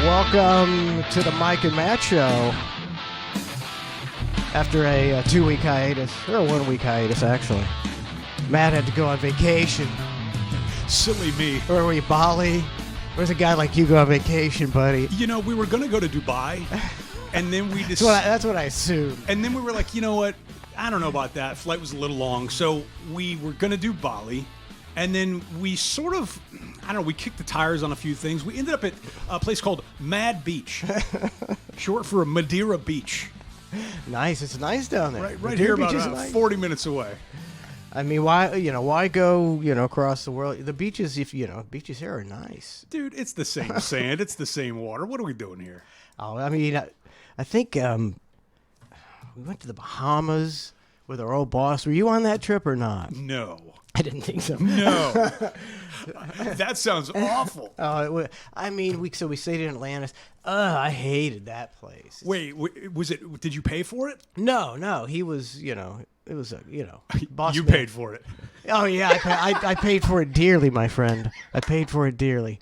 Welcome to the Mike and Matt Show. After a 2-week hiatus, or a 1-week hiatus, actually. Matt had to go on vacation. Silly me. Where were you, Bali? Where's a guy like you go on vacation, buddy? You know, we were going to go to Dubai, and then we decided... That's what I assumed. And then we were like, you know what? I don't know about that. Flight was a little long, so we were going to do Bali. And then we sort of, I don't know, we kicked the tires on a few things. We ended up at a place called Mad Beach, short for Madeira Beach. Nice. It's nice down there. Right here, about 40 minutes away. I mean, why go, across the world? The beaches, beaches here are nice. Dude, it's the same sand. It's the same water. What are we doing here? Oh, I mean, I think we went to the Bahamas with our old boss. Were you on that trip or not? No. I didn't think so. No. That sounds awful. I mean, we stayed in Atlantis. I hated that place. Wait, was it? Did you pay for it? No. He was, it was boss. You man. paid for it. Oh yeah, I paid for it dearly, my friend. I paid for it dearly.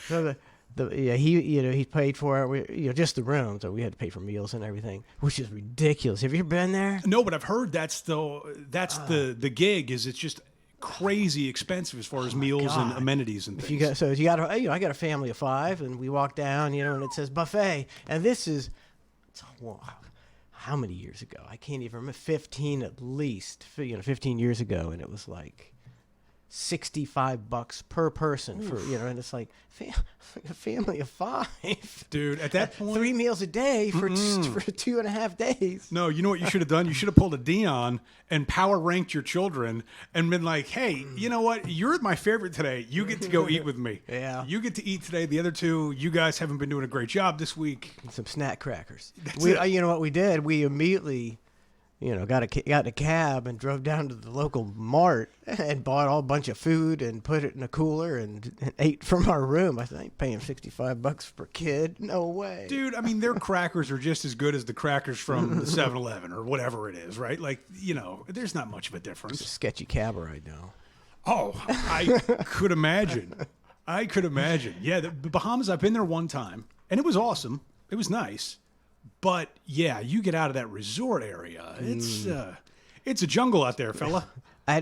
So he paid for it. We, just the room, so we had to pay for meals and everything, which is ridiculous. Have you ever been there? No, but I've heard that's the gig. Is it's just crazy expensive as far as meals and amenities and things. I got a family of 5, and we walk down, and it says buffet, and this is, how many years ago? I can't even remember. 15 at least. 15 years ago, and it was like $65 per person for and it's like a family of 5, dude. At that point, 3 meals a day for 2.5 days. No, you know what you should have done? You should have pulled a Dion and power ranked your children and been like, hey, you know what? You're my favorite today. You get to go eat with me. Yeah, you get to eat today. The other 2, you guys haven't been doing a great job this week. Some snack crackers. You know what we did? We immediately got in a cab and drove down to the local mart and bought a bunch of food and put it in a cooler and ate from our room. I think paying $65 per kid. No way. Dude, I mean, their crackers are just as good as the crackers from the 7-Eleven or whatever it is, right? Like, there's not much of a difference. It's a sketchy cab ride now. Oh, I could imagine. Yeah, the Bahamas, I've been there one time, and it was awesome. It was nice. But yeah, you get out of that resort area. It's a jungle out there, fella. I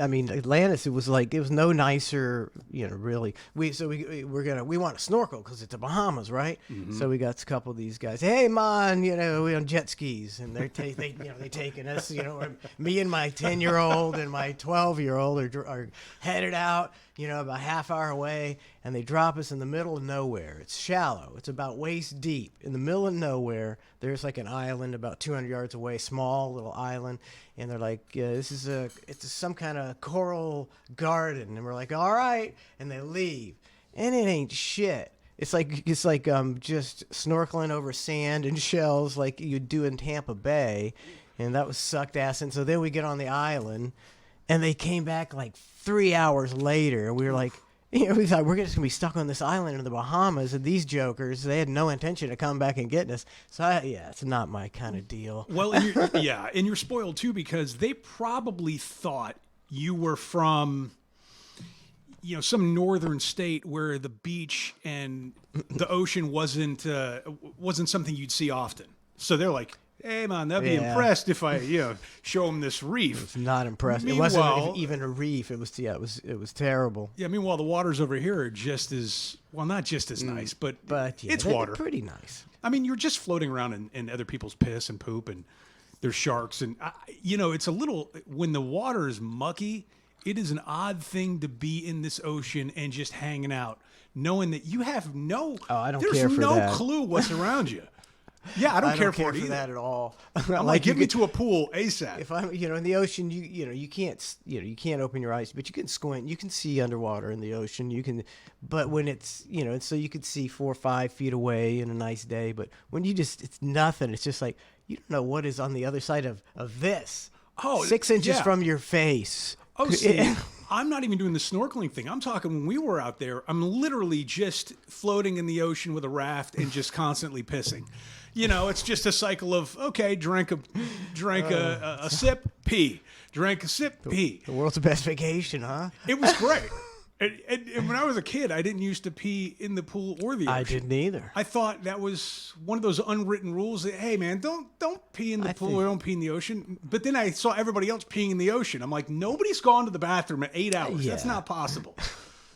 mean, Atlantis. It was no nicer. Really. We want to snorkel because it's the Bahamas, right? Mm-hmm. So we got a couple of these guys. Hey, man, we on jet skis, and they taking us. Me and my 10-year-old and my 12-year-old are headed out. About half hour away, and they drop us in the middle of nowhere. It's shallow. It's about waist deep. In the middle of nowhere, there's like an island about 200 yards away, small little island, and they're like, it's some kind of coral garden, and we're like, all right, and they leave, and it ain't shit. It's like just snorkeling over sand and shells like you do in Tampa Bay, and that was sucked ass. And so then we get on the island, and they came back like 3 hours later. We were like, we thought we're just gonna be stuck on this island in the Bahamas, and these jokers, they had no intention of coming back and getting us. So it's not my kind of deal. Well, and you're spoiled too because they probably thought you were from, some northern state where the beach and the ocean wasn't something you'd see often. So they're like, hey, man, they'll be impressed if I, show them this reef. It's not impressed. It wasn't even a reef. It was terrible. Yeah, meanwhile, the waters over here are just as, well, not just as nice, but it's water. Pretty nice. I mean, you're just floating around in other people's piss and poop, and there's sharks. And, it's a little, when the water is mucky, it is an odd thing to be in this ocean and just hanging out, knowing that you have there's no clue what's around you. Yeah, I don't care for that at all. I'm like, get me to a pool ASAP. If I'm, in the ocean, you can't open your eyes, but you can squint. You can see underwater in the ocean. But when it's, so you could see 4 or 5 feet away in a nice day. But when it's nothing. It's just like you don't know what is on the other side of this. Oh, 6 inches from your face. Oh, see, I'm not even doing the snorkeling thing. I'm talking when we were out there. I'm literally just floating in the ocean with a raft and just constantly pissing. It's just a cycle of, okay, drank a sip, pee. Drank a sip, pee. The world's best vacation, huh? It was great. And when I was a kid, I didn't used to pee in the pool or the ocean. I didn't either. I thought that was one of those unwritten rules that, hey man, don't pee in the pool or don't pee in the ocean. But then I saw everybody else peeing in the ocean. I'm like, nobody's gone to the bathroom at 8 hours. That's not possible.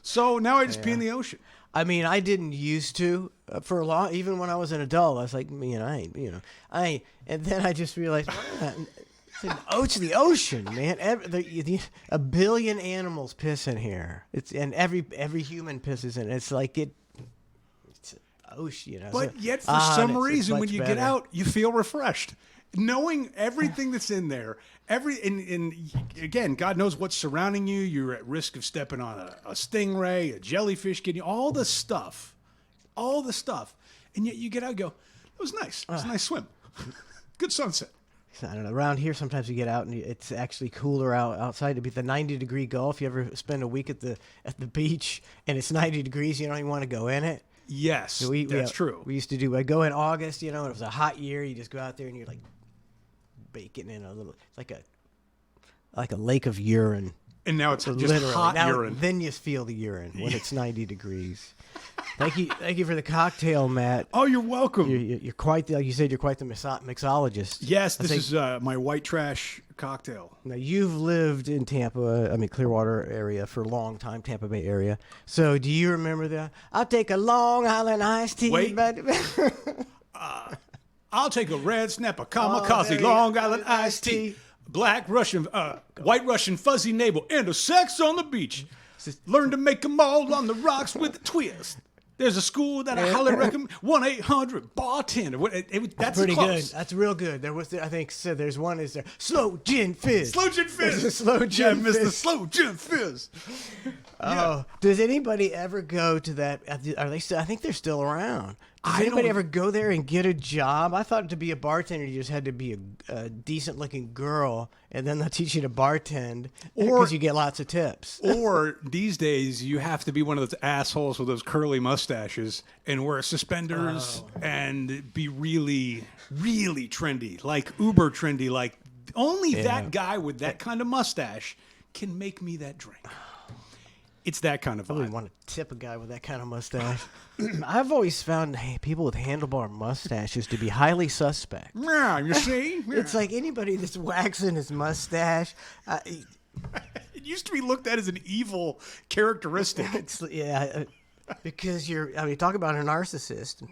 So now I just pee in the ocean. I mean, I didn't used to for a long. Even when I was an adult, I was like, I ain't. And then I just realized, it's the ocean, man. A billion animals piss in here. And every human pisses in it. It's like it's ocean, But yet, for some reason, when you get better. out, you feel refreshed, knowing everything that's in there. And again, God knows what's surrounding you. You're at risk of stepping on a stingray, a jellyfish, getting all the stuff, and yet you get out and go, it was nice. It was a nice swim. Good sunset. I don't know. Around here, sometimes you get out and it's actually cooler outside. To be the 90-degree Gulf. You ever spend a week at the beach and it's 90 degrees? You don't even want to go in it. Yes, So that's true. We used to do. I go in August. And it was a hot year. You just go out there and you're like baking in a little. It's like a lake of urine. And now it's just Literally. hot Now, urine. Then you feel the urine when it's 90 degrees. Thank you for the cocktail, Matt. Oh, you're welcome. You're quite like you said. You're quite the mixologist. Yes, this is my white trash cocktail. Now you've lived in Tampa, Clearwater area for a long time, Tampa Bay area. So do you remember that? I'll take a Long Island iced tea. Wait. I'll take a red snapper, kamikaze, Long Island iced tea, black Russian, white Russian fuzzy navel, and a sex on the beach. Learn to make 'em all on the rocks with a twist. There's a school that I highly recommend. 1-800-bartender. That's Pretty close. good. That's real good. There was, I think, so there's one. Is there slow gin fizz? Slow gin fizz. There's a slow gin Mr. fizz. Slow gin fizz. Oh, does anybody ever go to that? Are they still? I think they're still around. Does I anybody don't- ever go there and get a job? I thought to be a bartender, you just had to be a decent-looking girl, and then they'll teach you to bartend, because you get lots of tips. Or these days, you have to be one of those assholes with those curly mustaches and wear suspenders and be really, really trendy, like uber trendy. Like only that guy with that kind of mustache can make me that drink. It's that kind of I wouldn't vibe. want to tip a guy with that kind of mustache. I've always found people with handlebar mustaches to be highly suspect. Yeah, you see? It's like anybody that's waxing his mustache. It used to be looked at as an evil characteristic. Because talk about a narcissist.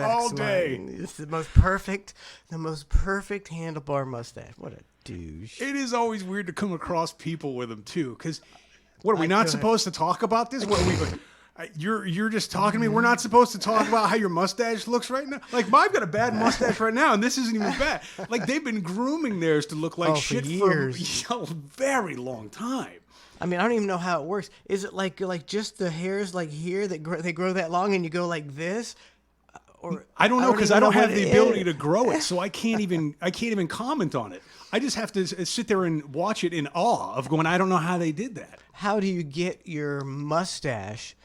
All day. It's the most perfect handlebar mustache. What a douche. It is always weird to come across people with them too, because what are we not supposed to talk about this? What are we? You're just talking to me. We're not supposed to talk about how your mustache looks right now. Like I've got a bad mustache right now, and this isn't even bad. Like they've been grooming theirs to look like for shit years. for a very long time. I mean, I don't even know how it works. Is it like just the hairs like here that they grow that long, and you go like this? Or I don't know, because even I don't know have what the it ability is. to grow it, so I can't even comment on it. I just have to sit there and watch it in awe of going, I don't know how they did that. How do you get your mustache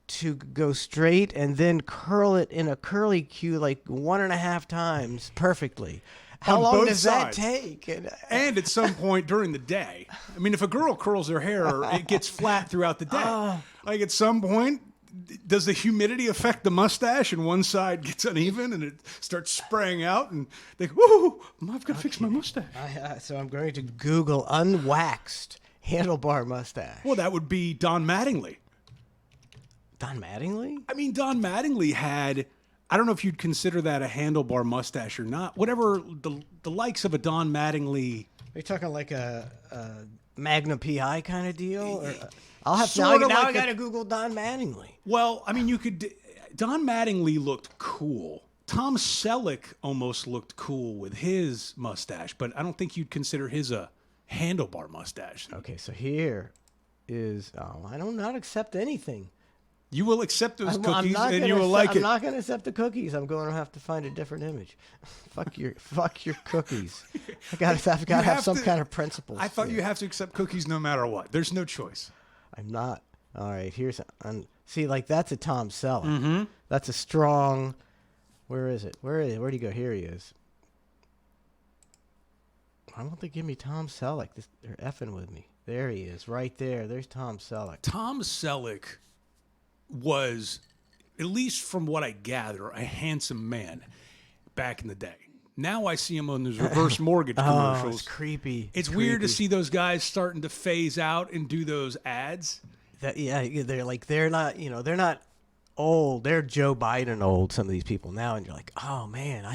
to go straight and then curl it in a curly Q like 1.5 times perfectly? How On long both does sides. that take? And at some point during the day. I mean, if a girl curls her hair, it gets flat throughout the day. Like at some point, does the humidity affect the mustache and one side gets uneven and it starts spraying out and they go, whoa, I've got to fix my mustache. So I'm going to Google unwaxed handlebar mustache. Well, that would be Don Mattingly. Don Mattingly? I mean, Don Mattingly had, I don't know if you'd consider that a handlebar mustache or not. Whatever the likes of a Don Mattingly. Are you talking like a Magna PI kind of deal? Or, I'll have to, Sorta now like I got to Google Don Mattingly. Well, I mean, Don Mattingly looked cool. Tom Selleck almost looked cool with his mustache, but I don't think you'd consider his a handlebar mustache. Okay, so here is, I don't not accept anything. You will accept those I'm cookies not and gonna you will accept- like I'm it. not going to accept the cookies. I'm going to have to find a different image. fuck your cookies. I've got to have have some to- kind of principles. I thought here. you have to accept cookies no matter what. There's no choice. I'm not. All right, here's see, like that's a Tom Selleck. Mm-hmm. That's a strong. Where is it? Where'd he go? Here he is. Why won't they give me Tom Selleck? They're effing with me. There he is, right there. There's Tom Selleck. Tom Selleck was, at least from what I gather, a handsome man back in the day. Now I see him on those reverse mortgage commercials. Oh, it's creepy. It's weird to see those guys starting to phase out and do those ads. They're not, they're not old. They're Joe Biden old, some of these people now. And you're like, oh, man,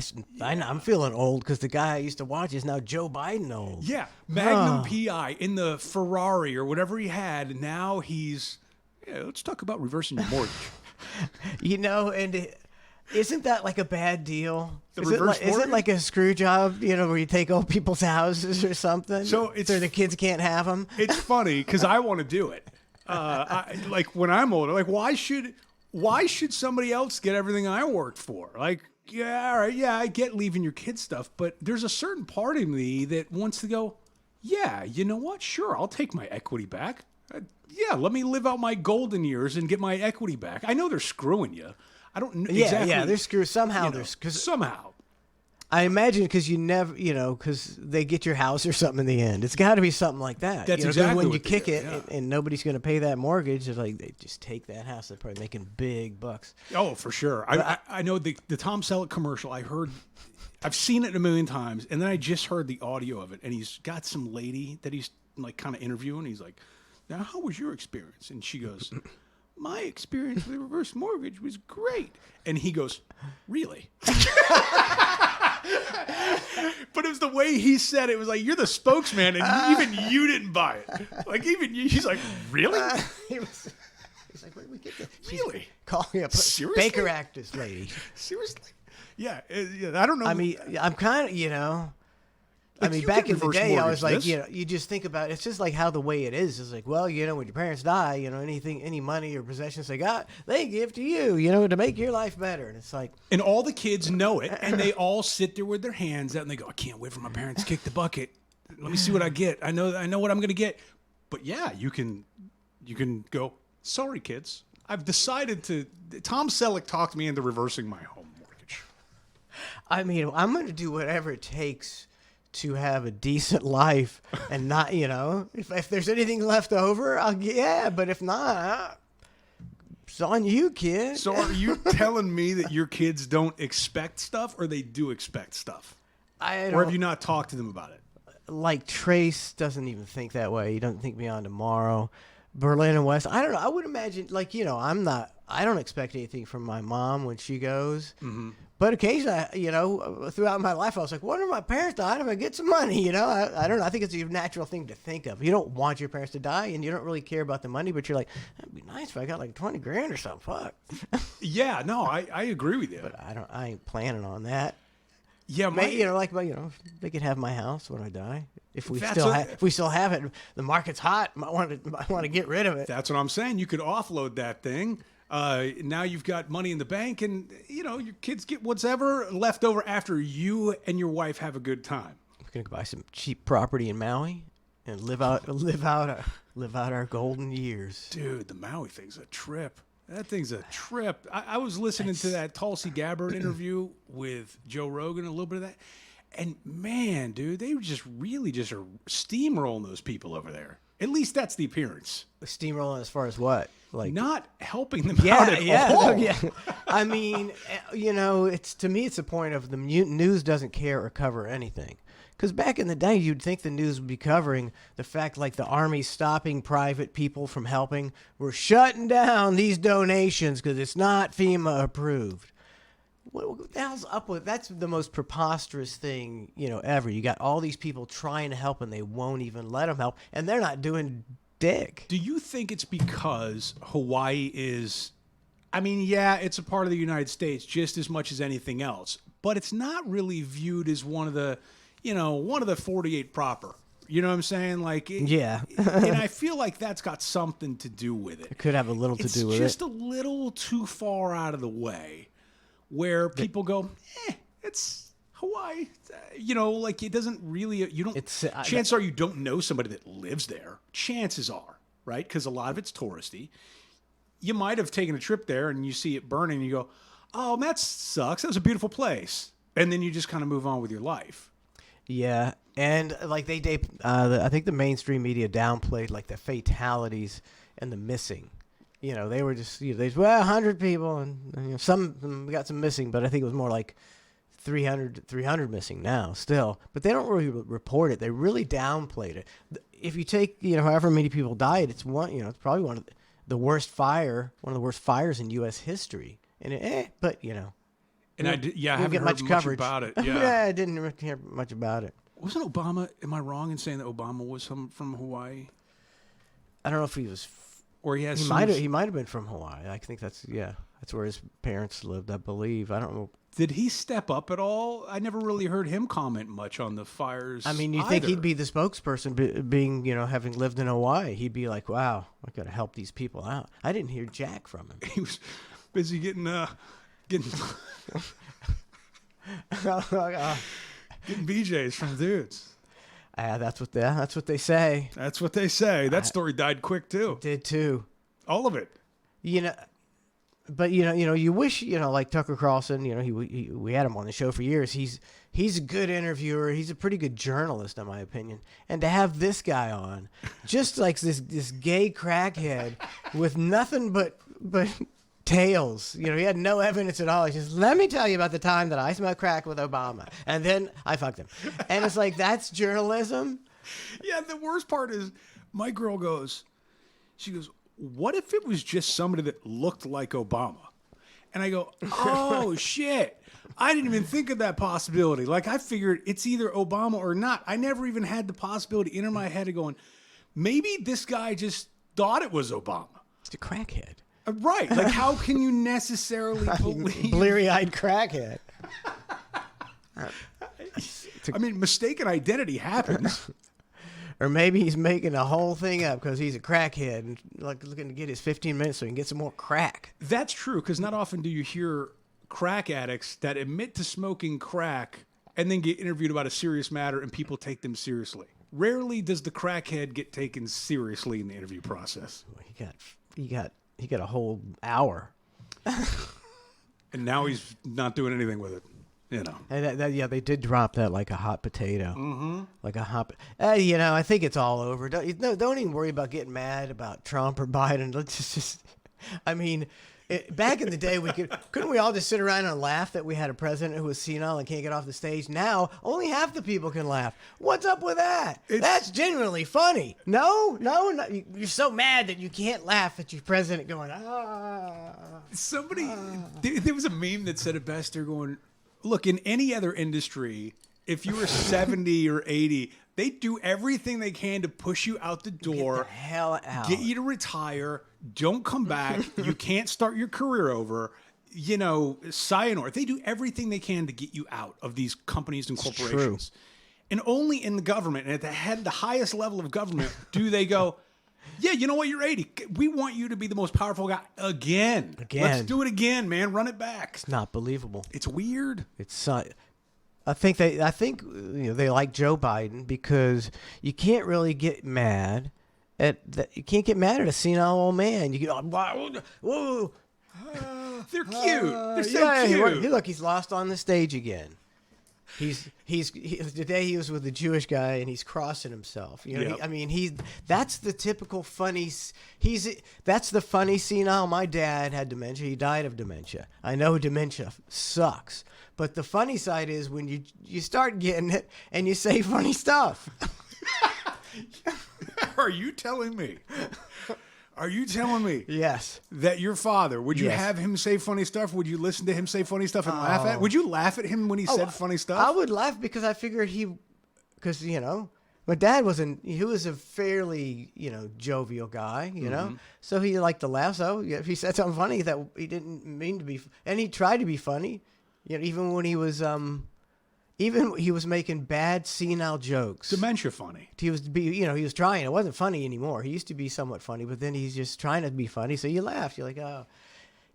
I'm feeling old because the guy I used to watch is now Joe Biden old. Yeah. Magnum PI in the Ferrari or whatever he had. And now he's, let's talk about reversing your mortgage. Isn't that like a bad deal? Is mortgage? it like a screw job, where you take old people's houses or something? So the kids can't have them? It's funny because I want to do it. Like when I'm older, like why should somebody else get everything I worked for? Like, yeah, all right, yeah, I get leaving your kids stuff, but there's a certain part of me that wants to go, yeah, you know what? Sure, I'll take my equity back. Yeah, let me live out my golden years and get my equity back. I know they're screwing you. I don't know exactly. Yeah, they're screwed. Somehow somehow. I imagine because you never, because they get your house or something in the end. It's got to be something like that. That's exactly when what you kick it yeah. and nobody's going to pay that mortgage. It's like they just take that house. They're probably making big bucks. Oh, for sure. I know the Tom Selleck commercial. I've seen it a million times, and then I just heard the audio of it. And he's got some lady that he's like kind of interviewing. He's like, "Now, how was your experience?" And she goes, "My experience with a reverse mortgage was great." And he goes, "Really?" But it was the way he said it. It was like, you're the spokesman, and even you didn't buy it. Like, even you, he's like, really? He's like, where did we get that? Really? Call me a Seriously? Baker actress lady. Seriously? Yeah, I don't know. I mean, I'm kind of, Like, back in the reverse day, I was like, mortgage you just think about it. It's just like how the way it is. It's like, well, when your parents die, any money or possessions they got, they give to you, to make your life better. And it's like, and all the kids know it, and they all sit there with their hands out, and they go, I can't wait for my parents to kick the bucket. Let me see what I get. I know what I'm going to get. But yeah, you can go, sorry, kids. I've decided to. Tom Selleck talked me into reversing my home mortgage. I mean, I'm going to do whatever it takes to have a decent life and not, if there's anything left over, but if not, it's on you, kid. So are you telling me that your kids don't expect stuff, or they do expect stuff? Or have you not talked to them about it? Like Trace doesn't even think that way. He doesn't think beyond tomorrow. Berlin and West, I don't know. I would imagine, I don't expect anything from my mom when she goes. Mm-hmm. But occasionally, throughout my life, I was like, what if my parents died if I get some money? I don't know. I think it's a natural thing to think of. You don't want your parents to die, and you don't really care about the money, but you're like, that'd be nice if I got like 20 grand or something. Fuck. Yeah, no, I agree with you. But I ain't planning on that. Yeah, they could have my house when I die. If we still have it, the market's hot. Might want to get rid of it. That's what I'm saying. You could offload that thing. Now you've got money in the bank, and your kids get whatever left over after you and your wife have a good time. We're gonna buy some cheap property in Maui and live out our golden years. Dude, the Maui thing's a trip. That thing's a trip. I was listening to that Tulsi Gabbard interview with Joe Rogan, a little bit of that, and man, dude, they just are steamrolling those people over there. At least that's the appearance. Steamrolling as far as what? Like not helping them out at all. Yeah. I mean, it's to me, it's the point of the news doesn't care or cover anything. Because back in the day, you'd think the news would be covering the fact like the Army stopping private people from helping. We're shutting down these donations because it's not FEMA approved. What the hell's up with that's the most preposterous thing ever. You got all these people trying to help and they won't even let them help, and they're not doing dick. Do you think it's because Hawaii is, it's a part of the United States just as much as anything else, but it's not really viewed as one of the 48 proper. You know what I'm saying? Yeah. And I feel like that's got something to do with it. It could have a little to do with it. It's just a little too far out of the way where people go, it's Hawaii. It doesn't really, chances are you don't know somebody that lives there. Chances are, right? Because a lot of it's touristy. You might have taken a trip there and you see it burning and you go, oh, that sucks. That was a beautiful place. And then you just kind of move on with your life. Yeah, and like I think the mainstream media downplayed like the fatalities and the missing. They were just they 100 people and some we got some missing, but I think it was more like 300 missing now still. But they don't really report it. They really downplayed it. If you take however many people died, it's it's probably one of the worst fires in U.S. history. And but And I haven't get heard much coverage about it. Yeah, I didn't hear much about it. Wasn't Obama? Am I wrong in saying that Obama was from Hawaii, I don't know if he was. or he has? He might have been from Hawaii. I think that's where his parents lived. I believe. I don't know. Did he step up at all? I never really heard him comment much on the fires. I mean, you think he'd be the spokesperson, being having lived in Hawaii? He'd be like, "Wow, I got to help these people out." I didn't hear jack from him. He was busy getting getting BJs from dudes. That's what they say. That's what they say. That story died quick too. Did too. All of it. But you wish like Tucker Carlson. We had him on the show for years. He's a good interviewer. He's a pretty good journalist, in my opinion. And to have this guy on, just like this gay crackhead with nothing but tales. He had no evidence at all. He's just, let me tell you about the time that I smoked crack with Obama, and then I fucked him. And it's like, that's journalism. Yeah, the worst part is my girl goes, what if it was just somebody that looked like Obama? And I go, oh, shit. I didn't even think of that possibility. Like, I figured it's either Obama or not. I never even had the possibility enter my head of going, maybe this guy just thought it was Obama. It's a crackhead. Right. Like, how can you necessarily believe? Bleary-eyed crackhead. I mean, mistaken identity happens. Or maybe he's making the whole thing up because he's a crackhead and like looking to get his 15 minutes so he can get some more crack. That's true, because not often do you hear crack addicts that admit to smoking crack and then get interviewed about a serious matter and people take them seriously. Rarely does the crackhead get taken seriously in the interview process. He got a whole hour. And now he's not doing anything with it. And they did drop that like a hot potato. Mm-hmm. Like a hot. I think it's all over. Don't even worry about getting mad about Trump or Biden. Let's just. I mean, back in the day, couldn't we all just sit around and laugh that we had a president who was senile and can't get off the stage? Now only half the people can laugh. What's up with that? That's genuinely funny. No, you're so mad that you can't laugh at your president going There was a meme that said it best. They're going, look, in any other industry, if you were 70 or 80, they do everything they can to push you out the door. Get the hell out. Get you to retire. Don't come back. You can't start your career over. Sayonara. They do everything they can to get you out of these companies and corporations. True. And only in the government, and at the highest level of government, do they go, yeah, you know what? You're 80. We want you to be the most powerful guy again. Let's do it again, man. Run it back. It's not believable. It's weird. It's. I think they like Joe Biden because you can't really get mad at that. You can't get mad at a senile old man. You get whoa. They're cute. They're so cute. Look, he's lost on the stage again. Today he was with a Jewish guy and he's crossing himself. Yep. That's the typical funny. That's the funny senile. My dad had dementia. He died of dementia. I know dementia sucks, but the funny side is when you start getting it and you say funny stuff. Are you telling me? Are you telling me? Yes. That your father, would you have him say funny stuff? Would you listen to him say funny stuff and laugh at it? Would you laugh at him when he said funny stuff? I would laugh because I figured my dad he was a fairly, jovial guy, so he liked to laugh. So if he said something funny that he didn't mean to be, and he tried to be funny, even when he was, he was making bad senile jokes. Dementia funny. He was trying. It wasn't funny anymore. He used to be somewhat funny, but then he's just trying to be funny. So you laugh. You're like, oh,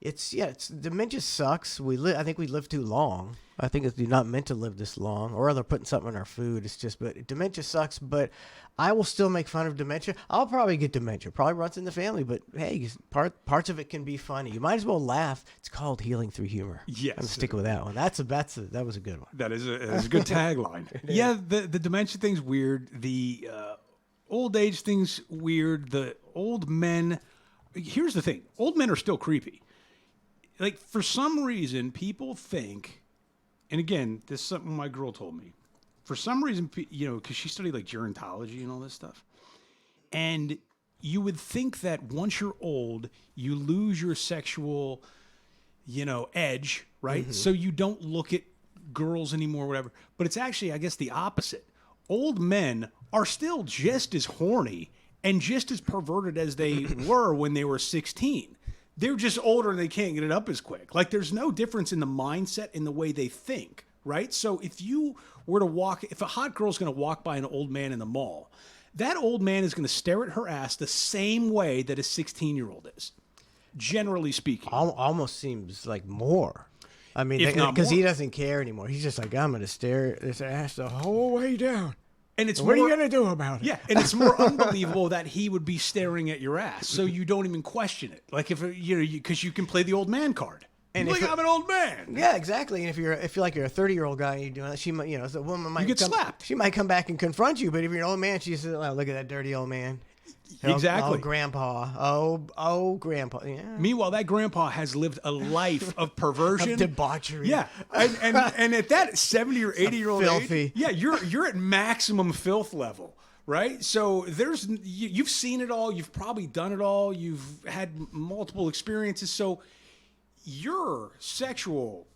it's dementia sucks. I think we live too long. I think you're not meant to live this long, or they're putting something in our food. It's just, but dementia sucks. But I will still make fun of dementia. I'll probably get dementia. Probably runs in the family. But hey, parts of it can be funny. You might as well laugh. It's called healing through humor. Yes, I'm sticking with that one. That was a good one. That is a good tagline. Yeah, the dementia thing's weird. The old age thing's weird. The old men. Here's the thing: old men are still creepy. Like, for some reason, people think, and again, this is something my girl told me. For some reason, because she studied like gerontology and all this stuff, and you would think that once you're old, you lose your sexual, edge, right? Mm-hmm. So you don't look at girls anymore, whatever. But it's actually, I guess, the opposite. Old men are still just as horny and just as perverted as they were when they were 16. They're just older and they can't get it up as quick. Like, there's no difference in the mindset in the way they think, right? So if you were to if a hot girl's going to walk by an old man in the mall, that old man is going to stare at her ass the same way that a 16-year-old is, generally speaking. Almost seems like more. I mean, because he doesn't care anymore. He's just like, I'm going to stare at this ass the whole way down. And it's what are you going to do about it? Yeah, and it's more unbelievable that he would be staring at your ass, so you don't even question it. Like, if because you can play the old man card. And I'm an old man. Yeah, exactly. And if you're a 30-year-old guy and you're doing that, she might, the woman might slapped. She might come back and confront you. But if you're an old man, she says, "Oh, look at that dirty old man." Exactly. Oh, grandpa. Oh, grandpa. Yeah. Meanwhile, that grandpa has lived a life of perversion, of debauchery. Yeah, and at that 70 or 80-year-old age, yeah, you're at maximum filth level, right? So you've seen it all. You've probably done it all. You've had multiple experiences. So your sexual,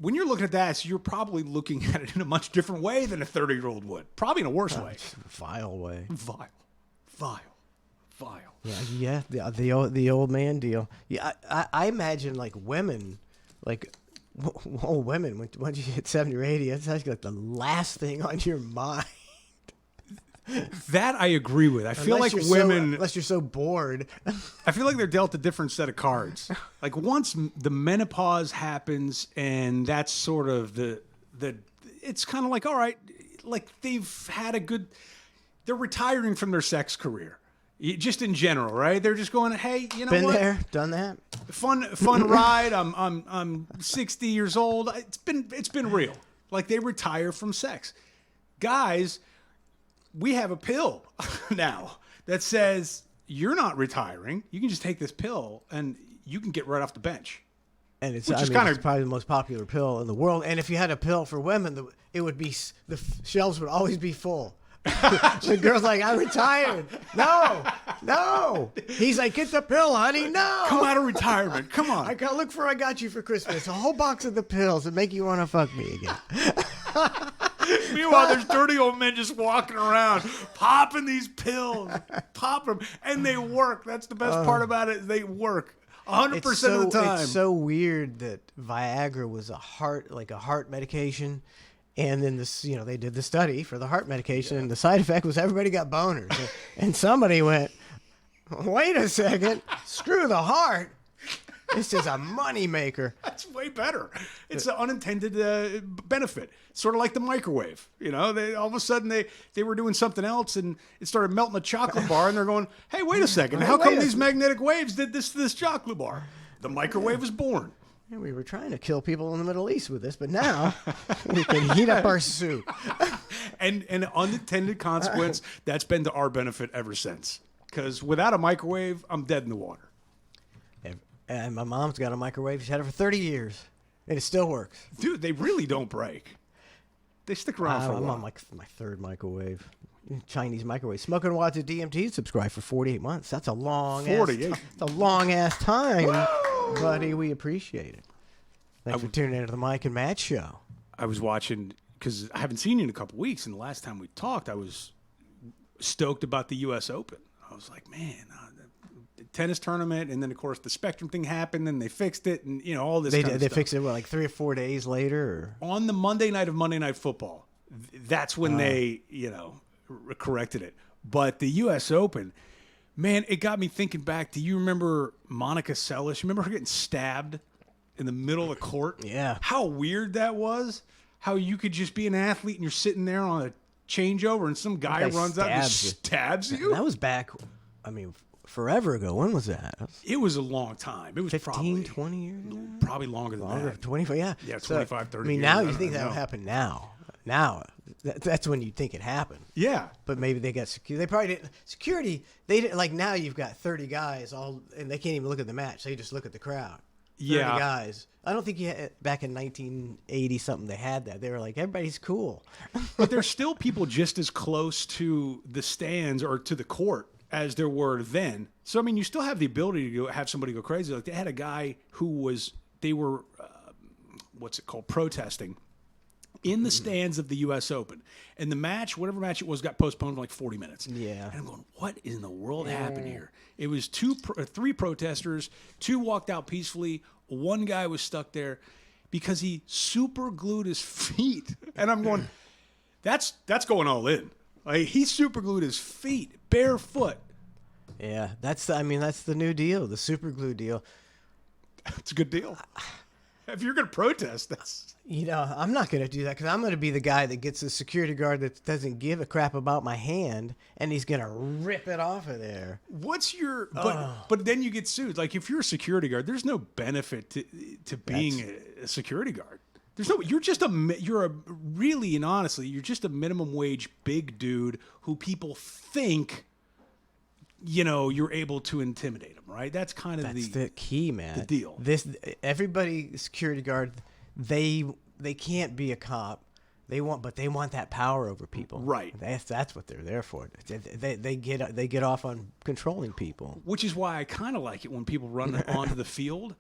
when you're looking at that, so you're probably looking at it in a much different way than a 30-year-old would. Probably in a worse way. Vile way. Vile. Yeah. The old man deal. Yeah, I imagine like women, like old women. Once you hit 70 or 80, it's actually like the last thing on your mind. That I agree with. I feel like women, unless you're so bored, I feel like they're dealt a different set of cards. Like, once the menopause happens, and that's sort of the it's kind of like, all right, like they've had they're retiring from their sex career, just in general, right? They're just going, hey, you know been what? Been there, done that. Fun ride. I'm 60 years old. It's been real. Like, they retire from sex. Guys, we have a pill now that says you're not retiring. You can just take this pill and you can get right off the bench. And it's probably the most popular pill in the world. And if you had a pill for women, it would be, the shelves would always be full. The girl's like, I'm retired. No. He's like, get the pill, honey. No. Come out of retirement. Come on. I got you for Christmas. A whole box of the pills that make you want to fuck me again. Meanwhile, there's dirty old men just walking around, popping these pills, popping them, and they work. That's the best part about it. They work 100% of the time. It's so weird that Viagra was a heart medication. And then they did the study for the heart medication, and the side effect was everybody got boners. And somebody went, wait a second, screw the heart. This is a moneymaker. That's way better. It's an unintended benefit. Sort of like the microwave. All of a sudden they were doing something else, and it started melting a chocolate bar, and they're going, hey, wait a second. How come these magnetic waves did this to this chocolate bar? The microwave was born. And we were trying to kill people in the Middle East with this, but now we can heat up our soup. And an unintended consequence that's been to our benefit ever since. Because without a microwave, I'm dead in the water. And my mom's got a microwave. She's had it for 30 years, and it still works. Dude, they really don't break. They stick around for a while. I'm on my third microwave. Chinese microwave. Smoking Watts at DMT subscribed for 48 months. That's a long 48. That's a long ass time. Whoa! Buddy, we appreciate it. Thanks for tuning into the Mike and Matt show. I was watching, because I haven't seen you in a couple weeks, and the last time we talked, I was stoked about the U.S. Open. I was like, man, the tennis tournament, and then, of course, the Spectrum thing happened, and they fixed it, and, all this kind of stuff. They fixed it, like 3 or 4 days later? Or? On the Monday night of Monday Night Football. That's when they, corrected it. But the U.S. Open, Man, it got me thinking back. Do you remember Monica Seles? You remember her getting stabbed in the middle of the court? Yeah. How weird that was. How you could just be an athlete and you're sitting there on a changeover and some guy runs out and stabs you. That was back, I mean, forever ago. When was that? It was a long time. It was 15, probably 20 years ago? probably longer than that. 25, yeah. Yeah, So, 25, 30 I mean, years, now I you don't think that know. would happen now. Now, that's when you think it happened. Yeah. But maybe they got security. They probably didn't. Security, they didn't. Like now you've got 30 guys all, and they can't even look at the match. They just look at the crowd. 30 Yeah. guys. I don't think you had, back in 1980 something they had that. They were like, everybody's cool. But there's still people just as close to the stands or to the court as there were then. So, I mean, you still have the ability to have somebody go crazy. Like they had a guy who they were, what's it called, protesting in the stands of the U.S. Open. And the match, whatever match it was, got postponed for like 40 minutes. Yeah. And I'm going, what in the world happened here? It was three protesters, 2 walked out peacefully, 1 guy was stuck there because he super glued his feet. And I'm going, that's going all in. Like he super glued his feet, barefoot. Yeah, that's the new deal, the super glue deal. It's a good deal. If you're going to protest, that's... You know, I'm not going to do that because I'm going to be the guy that gets the security guard that doesn't give a crap about my hand, and he's going to rip it off of there. What's your... But then you get sued. Like, if you're a security guard, there's no benefit to being a security guard. There's no... Really and honestly, you're just a minimum wage big dude who people think, you know, you're able to intimidate them, right? That's kind of That's the key, man. the deal. Everybody, security guard, they can't be a cop. They want that power over people. Right. That's what they're there for. They get off on controlling people. Which is why I kind of like it when people run onto the field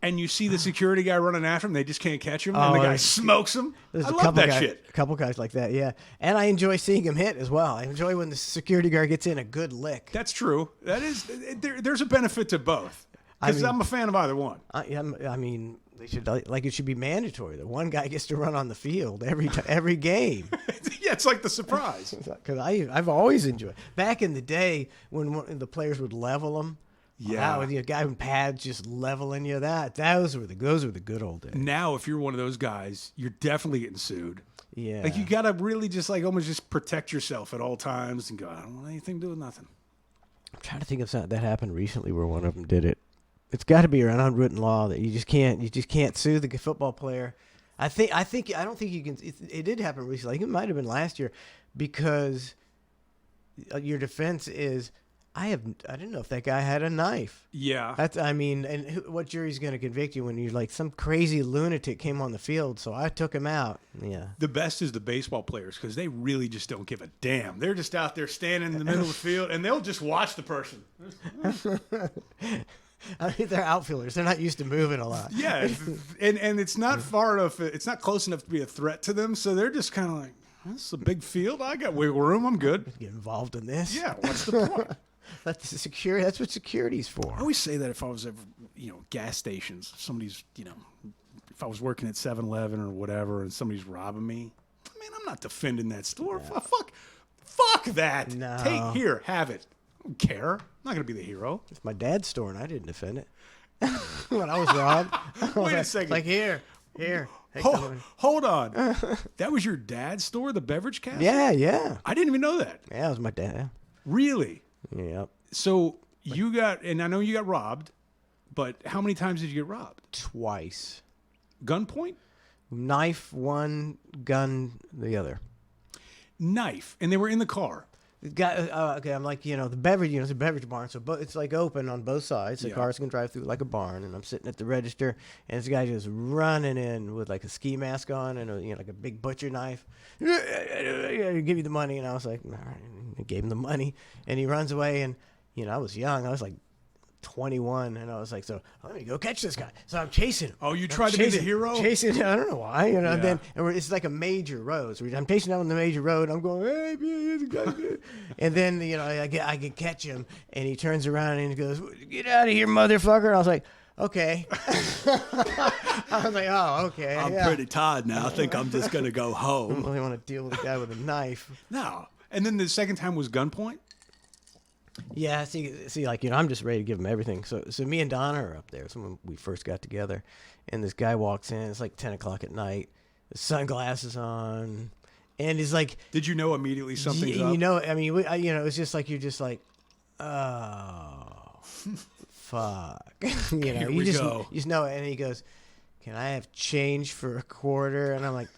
and you see the security guy running after him. They just can't catch him, and the guy smokes him. I love that shit. A couple guys like that, yeah. And I enjoy seeing him hit as well. I enjoy when the security guard gets in a good lick. That's true. That is, there's a benefit to both. Because I'm a fan of either one. I mean, they should it should be mandatory that one guy gets to run on the field every game. Yeah, it's like the surprise. Because I've always enjoyed. Back in the day when the players would level them. Yeah, with a guy in pads just leveling you. Those were the good old days. Now, if you're one of those guys, you're definitely getting sued. Yeah, like you gotta really just like almost just protect yourself at all times and go, I don't want anything to do with nothing. I'm trying to think of something that happened recently where one of them did it. It's got to be an unwritten law that you just can't sue the football player. I don't think you can. It did happen recently. Like it might have been last year, because your defense is. I didn't know if that guy had a knife. Yeah. What jury's going to convict you when you're like some crazy lunatic came on the field? So I took him out. Yeah. The best is the baseball players because they really just don't give a damn. They're just out there standing in the middle of the field and they'll just watch the person. I mean, they're outfielders. They're not used to moving a lot. Yeah, and it's not far enough. It's not close enough to be a threat to them. So they're just kind of like, this is a big field. I got wiggle room. I'm good. Get involved in this. Yeah. What's the point? That's what security's for. I always say that if I was ever, gas stations, somebody's, if I was working at 7-Eleven or whatever and somebody's robbing me, man, I'm not defending that store. Yeah. Fuck that. No. Have it. I don't care. I'm not going to be the hero. It's my dad's store and I didn't defend it. When I was robbed. Wait a second. Like here. Hey, hold on. That was your dad's store, the beverage cabinet? Yeah. I didn't even know that. Yeah, it was my dad. Really? Yep. So you got, and I know you got robbed, but how many times did you get robbed? Twice. Gunpoint? Knife one, gun the other. Knife, and they were in the car. Okay, I'm like, the beverage, it's a beverage barn, so it's like open on both sides. The cars can drive through like a barn, and I'm sitting at the register, and this guy just running in with like a ski mask on and like a big butcher knife. Give you the money, and I was like, all right. I gave him the money, and he runs away, and I was young, I was like 21, and I was like, so let me go catch this guy. So I'm chasing him. Oh, you tried to be the hero? Chasing him. I don't know why. Yeah. It's like a major road. So I'm chasing down the major road. I'm going, hey, here's a guy. And then I can catch him, and he turns around and he goes, get out of here, motherfucker. And I was like, okay. I was like, oh, okay. I'm pretty tired now. I think I'm just gonna go home. I don't really want to deal with a guy with a knife. No. And then the second time was gunpoint? Yeah, see, like I'm just ready to give him everything. So me and Donna are up there. So when we first got together, and this guy walks in. It's like 10 o'clock at night. The sunglasses on, and he's like, Did you know immediately something's you up? know, I mean, it's just like you're just like, oh, fuck, Here you we just go. you just know it. And he goes, "Can I have change for a quarter?" And I'm like,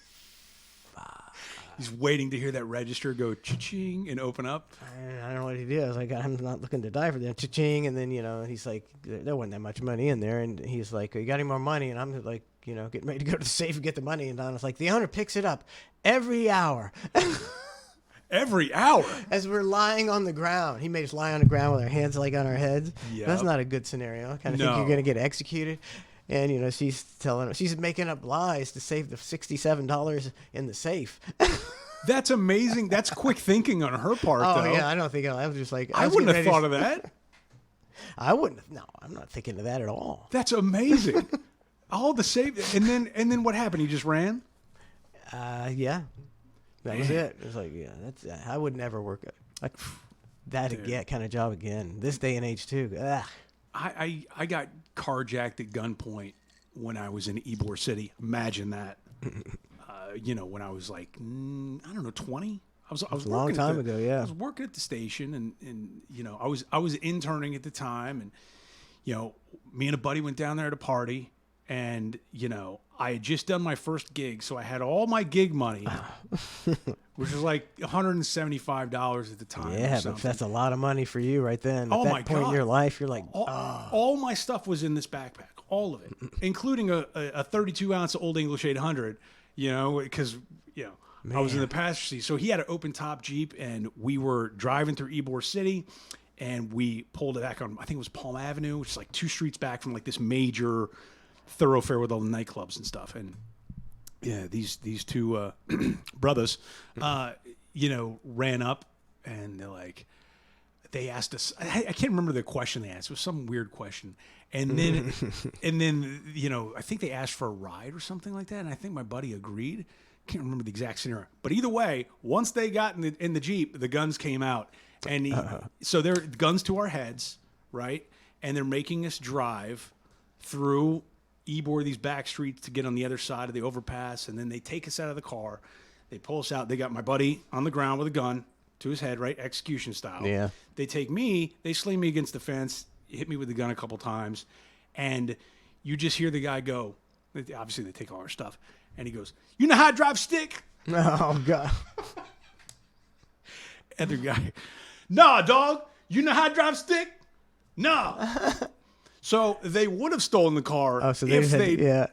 He's waiting to hear that register go cha-ching and open up. I don't know what he did. I was like, I'm not looking to die for that. Cha-ching. And then, he's like, there wasn't that much money in there. And he's like, you got any more money? And I'm like, getting ready to go to the safe and get the money. And Donna's like, the owner picks it up every hour. Every hour. As we're lying on the ground. He made us lie on the ground with our hands like on our heads. Yep. That's not a good scenario. I kind of think No. you're going to get executed. And, she's making up lies to save the $67 in the safe. That's amazing. That's quick thinking on her part, Oh, though. yeah, I don't think I was just like... I was wouldn't getting have ready thought of that. I wouldn't have... No, I'm not thinking of that at all. That's amazing. All the save, and then what happened? He just ran. Yeah. That was it. It was like, yeah, I would never work that again, kind of job again. This day and age, too. Ugh. I got carjacked at gunpoint when I was in Ybor City. Imagine that. When I was like, I don't know, 20. I was a working long time at the, ago, yeah. I was working at the station, and I was interning at the time, and me and a buddy went down there to party, and I had just done my first gig, so I had all my gig money, which was like $175 at the time. Yeah, or but something. that's a lot of money for you right then. At Oh, that my point God. in your life, you're like, all my stuff was in this backpack, all of it, including a 32-ounce Old English 800. Because I was in the passenger seat. So he had an open top Jeep, and we were driving through Ybor City, and we pulled it back on, I think it was Palm Avenue, which is like 2 streets back from like this major thoroughfare with all the nightclubs and stuff. And yeah, these two brothers, ran up, and they're like, they asked us, I can't remember the question they asked. It was some weird question. And then, I think they asked for a ride or something like that. And I think my buddy agreed. Can't remember the exact scenario. But either way, once they got in the Jeep, the guns came out. And so they're guns to our heads, right? And they're making us drive through Ybor, these back streets, to get on the other side of the overpass. And then they take us out of the car. They pull us out. They got my buddy on the ground with a gun to his head, right? Execution style. Yeah. They take me, they sling me against the fence, hit me with the gun a couple times, and you just hear the guy go, obviously they take all our stuff, and he goes, "You know how to drive stick?" oh, God. Other guy, "Nah, dog, you know how to drive stick?" "Nah." So they would have stolen the car so they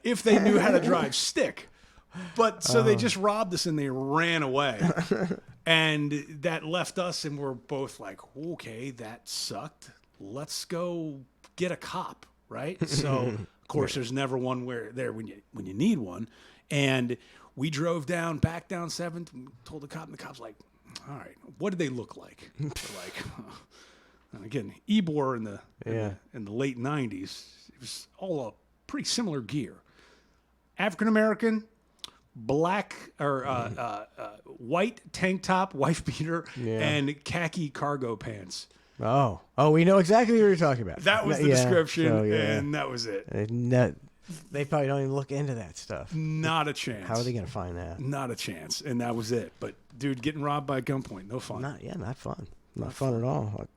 if they knew how to drive stick. But so they just robbed us and they ran away. And that left us, and we're both like, okay, that sucked. Let's go get a cop, right? So of course there's never one when you need one. And we drove back down 7th, and told the cop, and the cop's like, all right, what did they look like? We're like, and again, Ybor in the late 90s, it was all a pretty similar gear. African American, black or white tank top, wife beater, and khaki cargo pants. Oh, we know exactly what you're talking about. That was the description, and that was it. They probably don't even look into that stuff. Not a chance. How are they going to find that? Not a chance, and that was it. But dude, getting robbed by gunpoint, no fun. Not fun. Not fun at all. Like,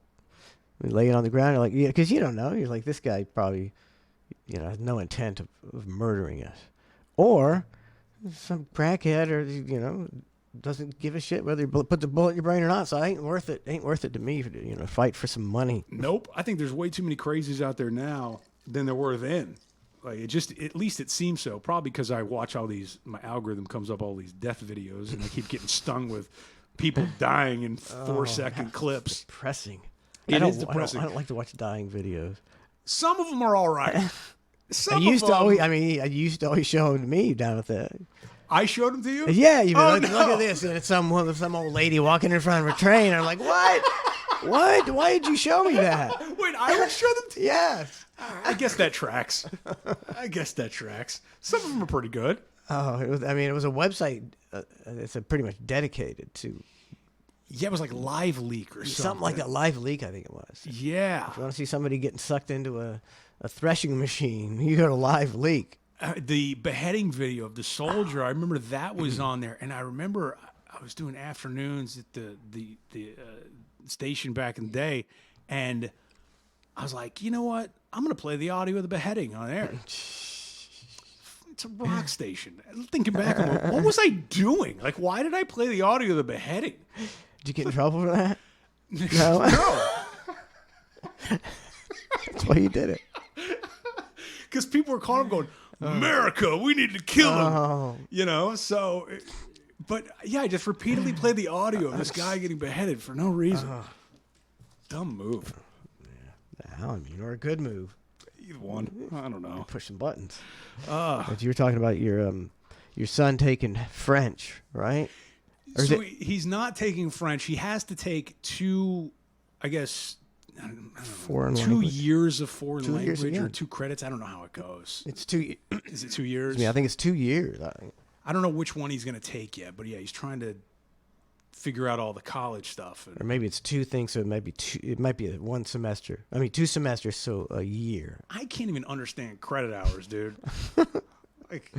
we lay it on the ground, you're like, yeah, because you don't know. You're like, this guy probably, has no intent of murdering us, or some crackhead, or doesn't give a shit whether you put the bullet in your brain or not. So it ain't worth it. Ain't worth it to me to fight for some money. Nope. I think there's way too many crazies out there now than there were then. Like at least it seems so. Probably because I watch my algorithm comes up all these death videos, and I keep getting stung with people dying in 4-second clips. Depressing. It is depressing. I don't like to watch dying videos. Some of them are all right. I used to always show them to me down at the. I showed them to you? Yeah, look no. at this, and it's some old lady walking in front of a train. I'm like, what? What? Why did you show me that? Wait, I would show them to you? Yes. I guess that tracks. Some of them are pretty good. Oh, it was a website. It's pretty much dedicated to Yeah, it was like Live Leak or Something like that. Live Leak, I think it was. Yeah. If you want to see somebody getting sucked into a threshing machine, you go to Live Leak. The beheading video of the soldier, I remember that was on there, and I remember I was doing afternoons at the station back in the day, and I was like, you know what? I'm going to play the audio of the beheading on air. It's a rock station. Thinking back, I'm like, what was I doing? Like, why did I play the audio of the beheading? Did you get in trouble for that? No. No. That's why you did it. Because people were calling him going, America, we need to kill him. Oh. You know, so, but yeah, I just repeatedly played the audio of this guy getting beheaded for no reason. Dumb move. I mean, or a good move. Either one. I don't know. Pushing buttons. But you were talking about your son taking French, right? Or So he's not taking French. He has to take two, I guess, I don't know, Foreign 2 language? years of foreign 2 years, language yeah. or 2 credits. I don't know how it goes. It's 2. Is it 2 years? I think it's 2 years. I don't know which one he's going to take yet, but yeah, he's trying to figure out all the college stuff. Or maybe it's 2 things, so it might be 2. It might be 1 semester. I mean, 2 semesters, so a year. I can't even understand credit hours, dude. Like,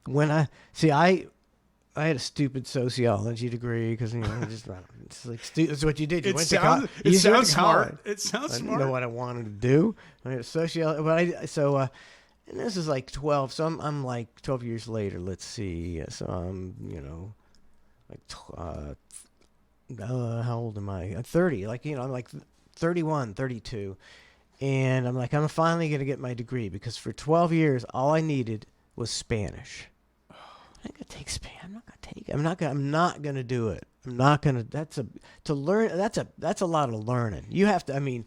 When I had a stupid sociology degree because it's like it's what you did. You went to college. It sounds smart. It sounds I didn't smart. know what I wanted to do. I had a sociology, but and this is like 12. So I'm like 12 years later. Let's see. So I'm how old am I? I'm 30. Like I'm like 31, 32, and I'm like I'm finally gonna get my degree because for 12 years all I needed was Spanish. I'm gonna take Spanish. I'm not gonna do it. I'm not gonna. That's a lot of learning. You have to. I mean,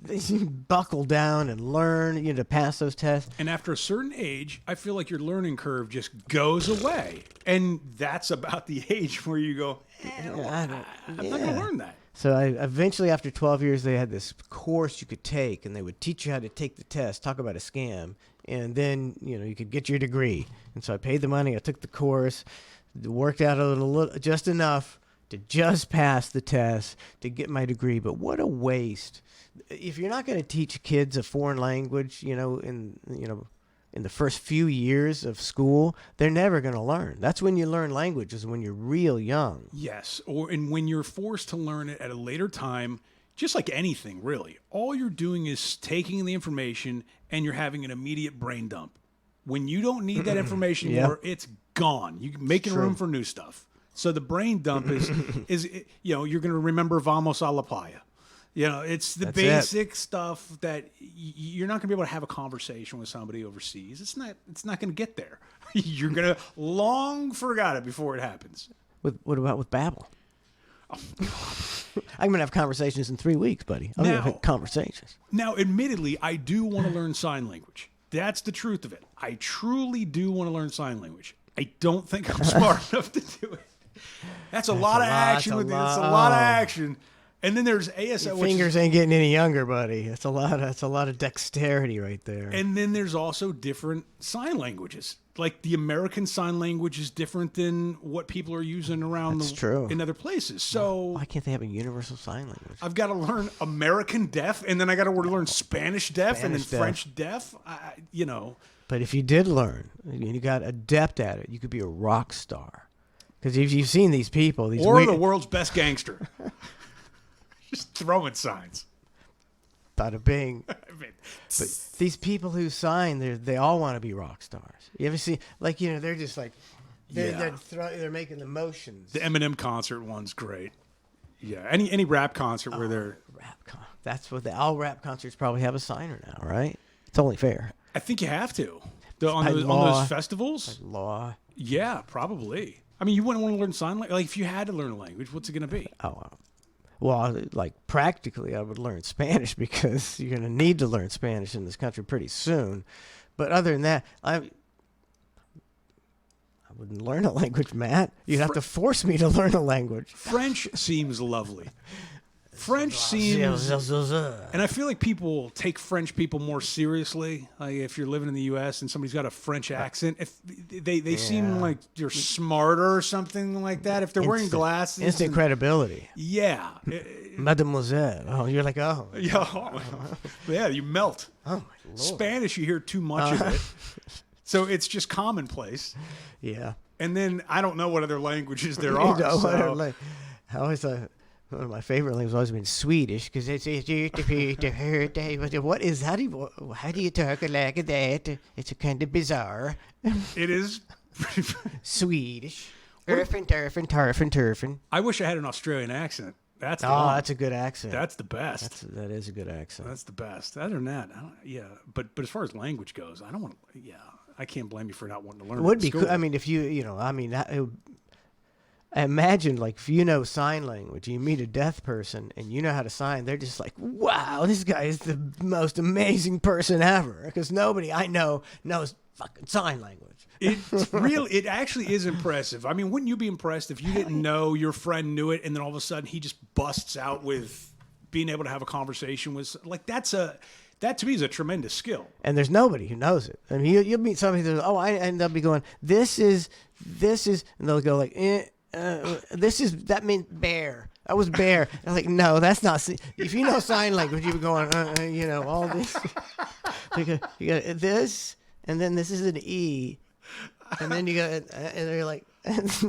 you buckle down and learn. To pass those tests. And after a certain age, I feel like your learning curve just goes away, and that's about the age where you go, I'm not gonna learn that. So I eventually, after 12 years, they had this course you could take, and they would teach you how to take the test. Talk about a scam. And then, you could get your degree. And so I paid the money. I took the course, worked out a little, just enough to just pass the test to get my degree. But what a waste. If you're not going to teach kids a foreign language, in the first few years of school, they're never going to learn. That's when you learn languages, when you're real young. Yes, and when you're forced to learn it at a later time, just like anything, really, all you're doing is taking the information and you're having an immediate brain dump. When you don't need that information anymore, it's gone. You're making room for new stuff. So the brain dump is you're going to remember Vamos a la Playa. It's the basic stuff that you're not going to be able to have a conversation with somebody overseas. It's not going to get there. You're going to long forgot it before it happens. What about with Babbel? I'm going to have conversations in 3 weeks, buddy. I'm going to have conversations. Now, admittedly, I do want to learn sign language. That's the truth of it. I truly do want to learn sign language. I don't think I'm smart enough to do it. That's a lot of action with it. It's a lot of action. And then there's ASL. Your fingers ain't getting any younger, buddy. It's a lot of dexterity right there. And then there's also different sign languages. Like the American Sign Language is different than what people are using around in other places. So why can't they have a universal sign language? I've got to learn American Deaf, and then I got to learn Spanish Deaf, and then French Deaf. But if you did learn, and you got adept at it, you could be a rock star. Because if you've seen these people, the world's best gangster, just throwing signs. Bada bing. But these people who sign, they all want to be rock stars. You ever see, they're just like, they're making the motions. The Eminem concert one's great. Yeah, any rap concert where they're that's what all rap concerts probably have a signer now, right? It's only fair. I think you have to on those festivals. By law. Yeah, probably. I mean, you wouldn't want to learn sign language. Like if you had to learn a language, what's it going to be? Well, practically, I would learn Spanish because you're going to need to learn Spanish in this country pretty soon. But other than that, I wouldn't learn a language, Matt. You'd have to force me to learn a language. French seems lovely. French seems, Yeah. and I feel like people take French people more seriously. Like if you're living in the U.S. and somebody's got a French accent, if they seem like you're smarter or something like that. If they're wearing glasses, Instant credibility. yeah, Mademoiselle. Oh, you're like, oh. yeah, you melt. Oh, my Lord. Spanish, you hear too much of it, so it's just commonplace. Yeah. And then I don't know what other languages there You are. know, so- like, I always thought one of my favorite languages has always been Swedish because it's what is how do you talk like that? It's a kind of bizarre it is. Swedish. Turfin. I wish I had an Australian accent. That's the Oh, one. that's a good accent. That's the best. That is a good accent. That's the best. Other than that, yeah. But as far as language goes, I don't want to. Yeah, I can't blame you for not wanting to learn. It would in be school. cool. I mean, if I imagine, like, if you know sign language, you meet a deaf person and you know how to sign, they're just like, wow, this guy is the most amazing person ever. Because nobody I know knows fucking sign language. It's real. It actually is impressive. I mean, wouldn't you be impressed if you didn't know your friend knew it, and then all of a sudden he just busts out with being able to have a conversation with like that to me is a tremendous skill. And there's nobody who knows it. I mean, you'll meet somebody that, and they'll be going, this is, and they'll go like, that means bear. That was bear. And I'm like, no, that's not. If you know sign language, you'd be going, all this. You got this, and then this is an E, and then you got, and they're like,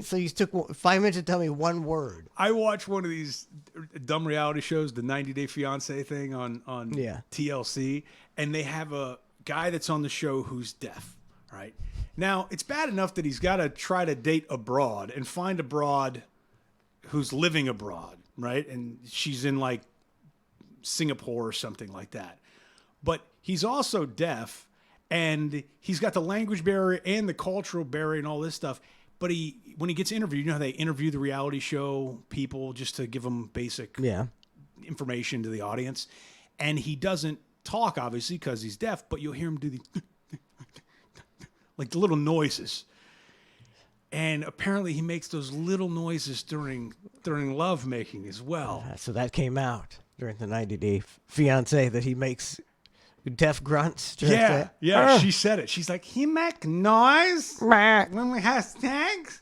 so you took 5 minutes to tell me one word. I watch one of these dumb reality shows, the 90 Day Fiance thing on Yeah. TLC, and they have a guy that's on the show who's deaf, right? Now, it's bad enough that he's got to try to date abroad and find a broad who's living abroad, right? And she's in like Singapore or something like that. But he's also deaf, and he's got the language barrier and the cultural barrier and all this stuff. But when he gets interviewed, you know how they interview the reality show people just to give them basic information to the audience, and he doesn't talk obviously because he's deaf. But you'll hear him do the like the little noises, and apparently he makes those little noises during love making as well. So that came out during the 90 Day Fiance that he makes deaf grunts. Yeah, she said it. She's like, he make noise when we have sex.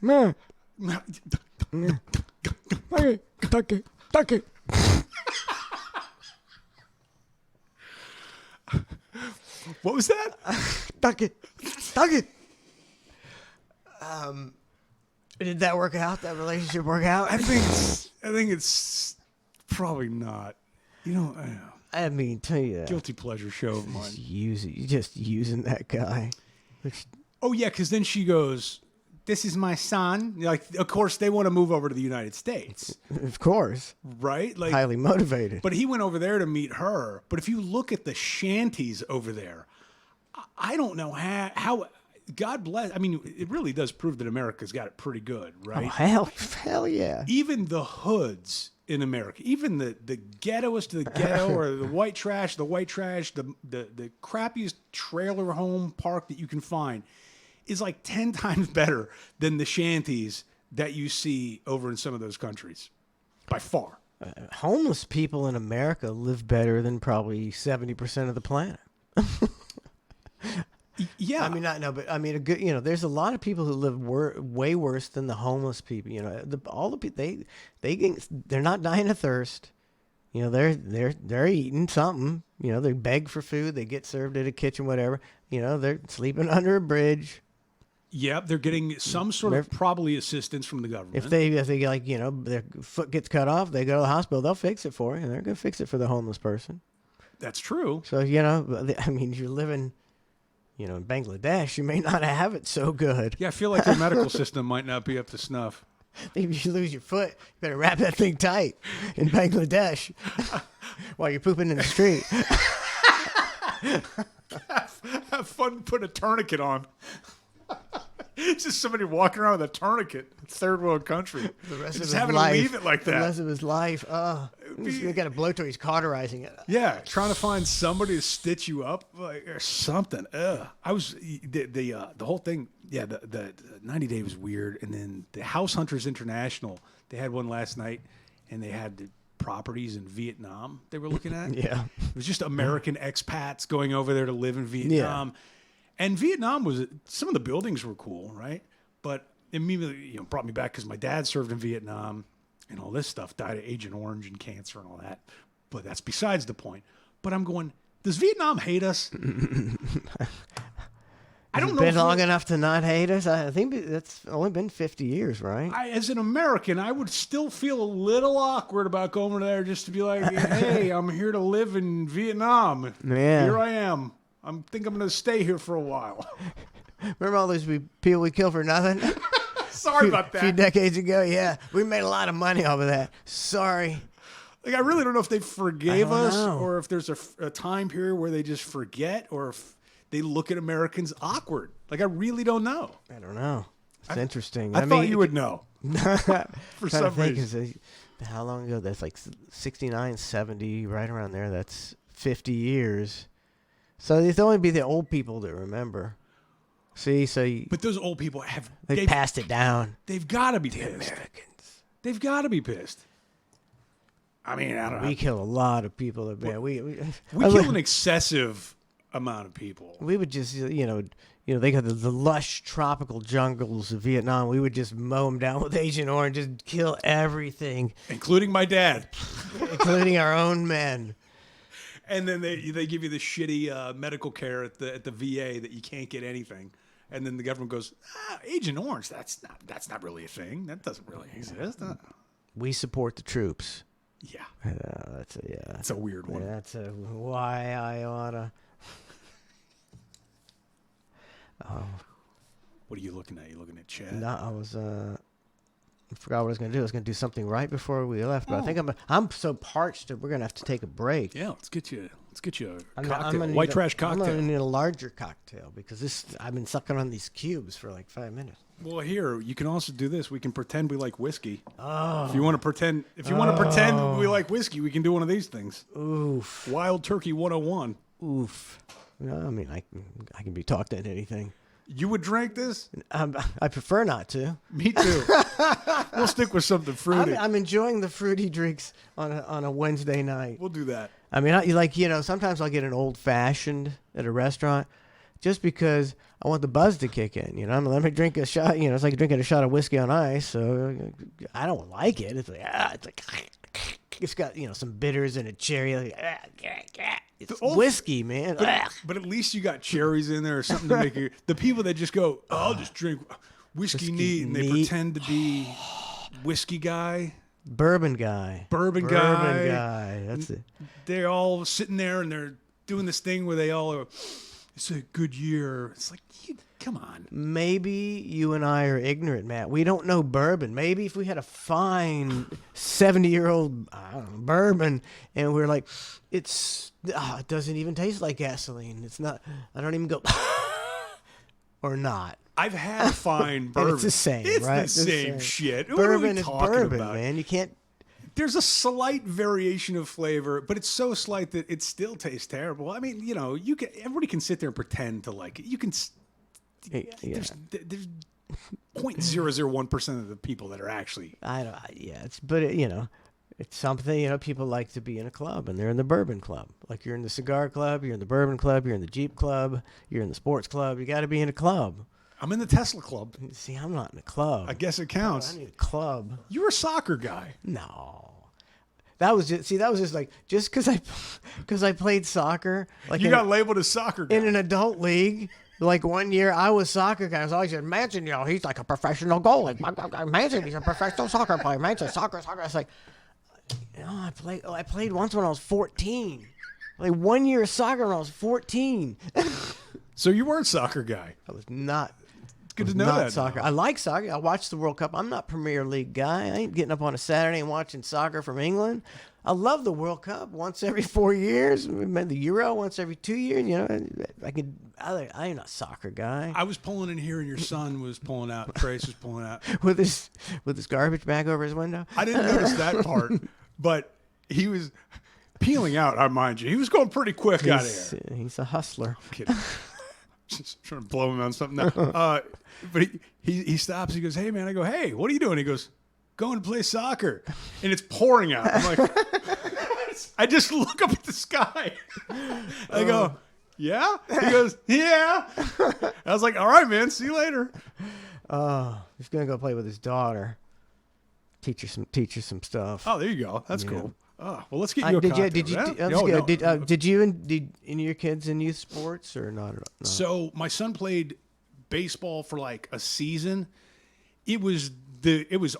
What was that? Duck it. Did that work out? That relationship work out? I think it's probably not. You know, I mean, tell you that. guilty pleasure show of mine. You just using that guy. Oh yeah, because then she goes, "This is my son." Like, of course, they want to move over to the United States, Of course. right? Like, Highly motivated. but he went over there to meet her. But if you look at the shanties over there, I don't know how. God bless. I mean, it really does prove that America's got it pretty good, right? Oh, hell yeah. Even the hoods in America, even the ghettoest of the ghetto, or the white trash, the crappiest trailer home park that you can find, is like 10 times better than the shanties that you see over in some of those countries, by far. Homeless people in America live better than probably 70% of the planet. Yeah, I mean, but I mean, there's a lot of people who live way worse than the homeless people. You know, all the people they're not dying of thirst. You know, they're eating something. You know, they beg for food. They get served at a kitchen, whatever. You know, they're sleeping under a bridge. yeah, they're getting some sort of probably assistance from the government. If they like, their foot gets cut off, they go to the hospital. They'll fix it for you. They're gonna fix it for the homeless person. That's true. So I mean, you're living. In Bangladesh, you may not have it so good. Yeah, I feel like their medical system might not be up to snuff. If you lose your foot, you better wrap that thing tight in Bangladesh while you're pooping in the street. Have fun putting a tourniquet on. It's just somebody walking around with a tourniquet. Third world country. The rest just of his having life, to leave it like The that. rest of his life. You got to blow till he's cauterizing it. Yeah, trying to find somebody to stitch you up or something. I was the whole thing. Yeah, the 90 Day was weird, and then the House Hunters International. They had one last night, and they had the properties in Vietnam they were looking at. Yeah. It was just American expats going over there to live in Vietnam. And Vietnam was, some of the buildings were cool, right? But immediately, brought me back because my dad served in Vietnam and all this stuff, died of Agent Orange and cancer and all that. But that's besides the point. But I'm going, does Vietnam hate us? I don't know. Been long enough to not hate us? I think that's only been 50 years, right? As an American, I would still feel a little awkward about going over there just to be like, hey, I'm here to live in Vietnam. Yeah. Here I am. I think I'm going to stay here for a while. Remember all those people we killed for nothing? Sorry about that. A few decades ago, yeah. We made a lot of money off of that. Sorry. Like, I really don't know if they forgave us know. or if there's a time period where they just forget or if they look at Americans awkward. Like, I really don't know. I don't know. It's interesting. I thought you would know. For some reason. How long ago? That's like 69, 70, right around there. That's 50 years. So it's only be the old people that remember. See, but those old people have they passed it down. They've got to be pissed. Americans. They've got to be pissed. I mean, I don't know. We kill a lot of people. Man. We kill an excessive amount of people. We would just, they got the lush tropical jungles of Vietnam. We would just mow them down with Agent Orange, just kill everything, including my dad, including our own men. And then they give you the shitty medical care at the VA that you can't get anything. And then the government goes, Agent Orange, that's not really a thing. That doesn't really exist. We support the troops. Yeah. That's a weird one. That's why I oughta. What are you looking at? You looking at chat? No, I was. I forgot what I was going to do. I was going to do something right before we left, but I think I'm so parched that we're going to have to take a break. Yeah, let's get you a cocktail. White trash cocktail. I'm going to need a larger cocktail because I've been sucking on these cubes for like 5 minutes. Well, here you can also do this. We can pretend we like whiskey. Oh. If you want to pretend, we like whiskey, we can do one of these things. Oof. Wild Turkey 101. Oof. No, I mean I can be talked into anything. You would drink this? I prefer not to. Me too. We'll stick with something fruity. I'm enjoying the fruity drinks on a Wednesday night. We'll do that. I mean, sometimes I'll get an old fashioned at a restaurant just because I want the buzz to kick in. Let me drink a shot. It's like drinking a shot of whiskey on ice. So I don't like it. It's like it's got some bitters and a cherry. It's whiskey, man. But at least you got cherries in there or something to make it. The people that just go, I'll just drink whiskey neat, and they pretend to be whiskey guy. Bourbon guy. That's it. They're all sitting there and they're doing this thing where they all are, it's a good year. It's like, come on. Maybe you and I are ignorant, Matt. We don't know bourbon. Maybe if we had a fine 70-year-old bourbon and we're like, it doesn't even taste like gasoline. It's not. I don't even go or not. I've had fine bourbon. It's the same, right? It's the same shit. Bourbon is bourbon, man. You can't. There's a slight variation of flavor, but it's so slight that it still tastes terrible. I mean, everybody can sit there and pretend to like it. You can. Yeah. There's 0.001% of the people that are actually. It's something, people like to be in a club, and they're in the bourbon club. Like you're in the cigar club, you're in the bourbon club, you're in the Jeep club, you're in the sports club. You got to be in a club. I'm in the Tesla club. See, I'm not in a club. I guess it counts. I need a club. You're a soccer guy. No. That was just like, just because I played soccer. Like you got labeled as soccer guy. In an adult league. Like 1 year, I was soccer guy. I was always said, Manson, he's like a professional goalie. Manson, he's a professional soccer player. Manson, soccer. I was like, I played once when I was 14. Like 1 year of soccer when I was 14. So you weren't a soccer guy. I was not. It's good to know that. Soccer. I like soccer. I watch the World Cup. I'm not Premier League guy. I ain't getting up on a Saturday and watching soccer from England. I love the World Cup once every 4 years. We made the Euro once every 2 years. I ain't a soccer guy. I was pulling in here, and your son was pulling out. Trace was pulling out with his garbage bag over his window. I didn't notice that part, but he was peeling out. I mind you, he was going pretty quick out of here. He's a hustler. I'm kidding. Just trying to blow him on something. Now. But he stops. He goes, "Hey man," I go, "Hey, what are you doing?" He goes, "Going to play soccer," and it's pouring out. I'm like, I just look up at the sky. I go, yeah? He goes, yeah. I was like, all right, man, see you later. He's gonna go play with his daughter. Teach her some stuff. Oh, there you go. That's cool. Oh, well, let's get you a Did cocktail. you? Did you? Yeah? I'm Oh, just no. kidding. Did you? Did any of your kids in youth sports or not? No. So my son played baseball for like a season. It was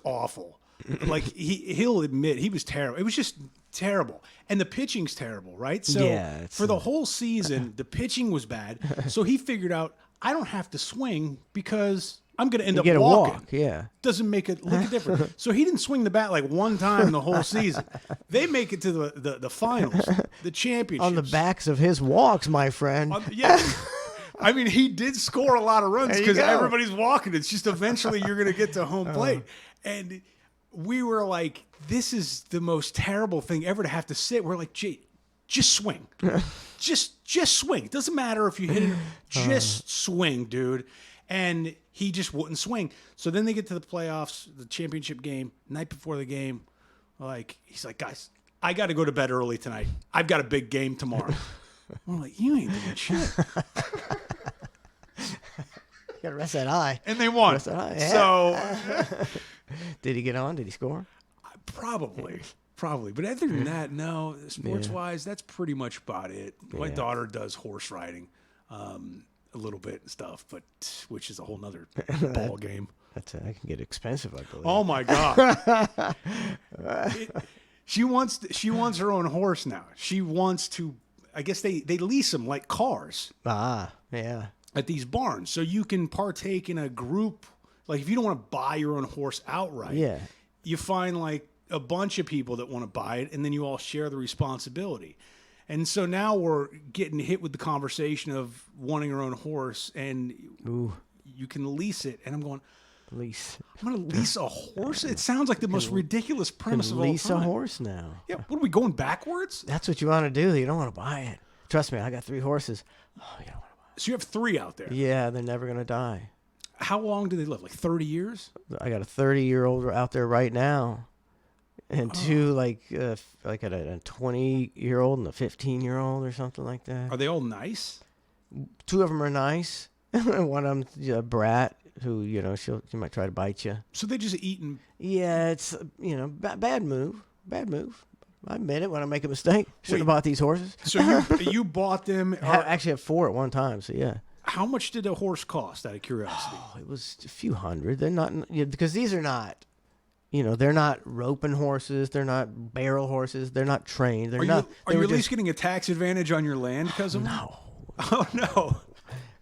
awful. Like he'll admit he was terrible. It was just terrible. And the pitching's terrible, right? So Yeah, for the whole season, the pitching was bad. So he figured out I don't have to swing because I'm going to end up Get a walking. walk, yeah. Doesn't make it look different. So he didn't swing the bat like one time the whole season. They make it to the finals, the championships. On the backs of his walks, my friend. Yeah. I mean, he did score a lot of runs There you because go. everybody's walking. It's just eventually you're going to get to home plate. And we were like, this is the most terrible thing ever to have to sit. We're like, gee, just swing. just swing. It doesn't matter if you hit it. Just swing, dude. And he just wouldn't swing. So then they get to the playoffs, the championship game, night before the game. Like, he's like, guys, I got to go to bed early tonight. I've got a big game tomorrow. I'm like, you ain't doing shit. Gotta rest that eye. And they won. Rest that eye. Yeah. So Did he get on? Did he score? probably. But other than that, no. Sports wise, that's pretty much about it. My daughter does horse riding, a little bit and stuff, but which is a whole nother ball game. That can get expensive, I believe. Oh my god. She wants her own horse now. She wants to. I guess they lease them like cars. Yeah. At these barns, so you can partake in a group. Like if you don't want to buy your own horse outright, Yeah. you find like a bunch of people that want to buy it, and then you all share the responsibility. And so now we're getting hit with the conversation of wanting our own horse, and you can lease it. And I'm going, Lease. I'm going to lease a horse? It sounds like the most ridiculous premise of all time. Lease a horse now. Yeah, what are we going backwards? That's what you want to do. You don't want to buy it. Trust me, I got 3 horses. Oh, you don't want to buy So you have 3 out there. it. Yeah, they're never gonna die. How long do they live? Like 30 years? I got a 30-year-old out there right now, and 2 like a 20-year-old and a 15-year-old or something like that. Are they all nice? 2 of them are nice. One of them's a brat who she might try to bite you. So they just eat and... Yeah, it's bad move. Bad move. I admit it when I make a mistake. Should have bought these horses. So you bought them... I actually have 4 at one time. So yeah. How much did a horse cost, out of curiosity? Oh, it was a few hundred. They're not because these are not, they're not roping horses. They're not barrel horses. They're not trained. They're not. Are you at least getting a tax advantage on your land because of them? No. Oh no.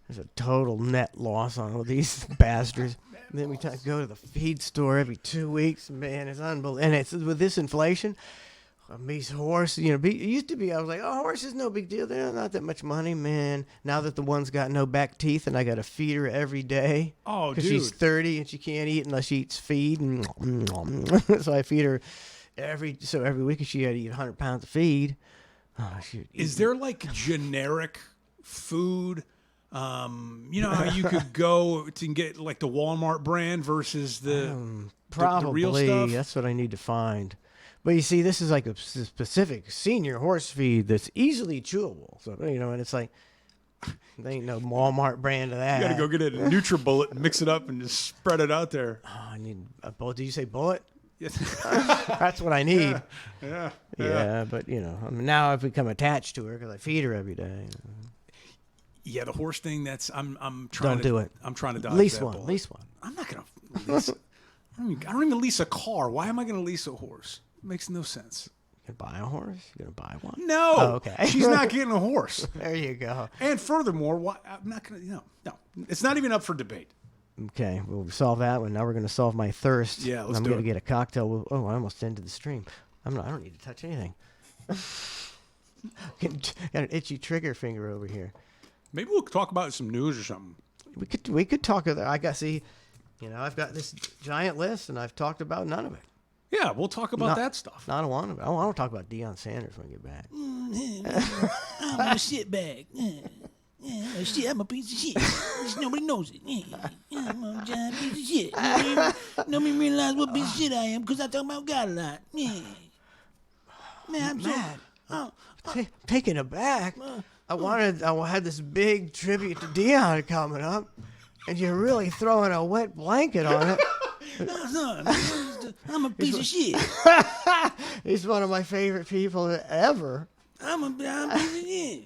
There's a total net loss on all these bastards. And then we go to the feed store every 2 weeks. Man, it's unbelievable. And it's with this inflation. These horse, it used to be, I was like, oh, horse is no big deal. They're not that much money, man. Now that the one's got no back teeth and I got to feed her every day. Oh, Because dude. she's 30 and she can't eat unless she eats feed. So I feed her every week she had to eat 100 pounds of feed. Oh, Is there like generic food? How you could go to get like the Walmart brand versus the real Probably. stuff? That's what I need to find. But you see, this is like a specific senior horse feed that's easily chewable. So, and it's like, there ain't no Walmart brand of that. You got to go get a NutriBullet and mix it up and just spread it out there. Oh, I need a bullet. Did you say bullet? That's what I need. Yeah. But, now I've become attached to her because I feed her every day. Yeah, the horse thing, I'm trying Don't do it. I'm trying to dodge Lease that one. bullet. Lease one. I'm not going to lease I don't even lease a car. Why am I going to lease a horse? It makes no sense. You gonna buy a horse? You gonna buy one? No. Oh, okay. She's not getting a horse. There you go. And furthermore, why, I'm not going to, no. It's not even up for debate. Okay, we'll solve that one. Now we're going to solve my thirst. Yeah, let's I'm do going to it. get a cocktail. I almost ended the stream. I don't need to touch anything. Got an itchy trigger finger over here. Maybe we'll talk about some news or something. We could talk. I got I've got this giant list, and I've talked about none of it. Yeah, we'll talk about that stuff. Not a one of it. I want to talk about Deion Sanders when we get back. I'm a shitbag. Shit, I'm a piece of shit. Just nobody knows it. I'm a giant piece of shit. Nobody realize what piece of shit I am because I talk about God a lot. Man, I'm Matt, taken aback. I had this big tribute to Dion coming up, and you're really throwing a wet blanket on it. I'm a piece of shit. He's one of my favorite people ever. I'm a piece of shit.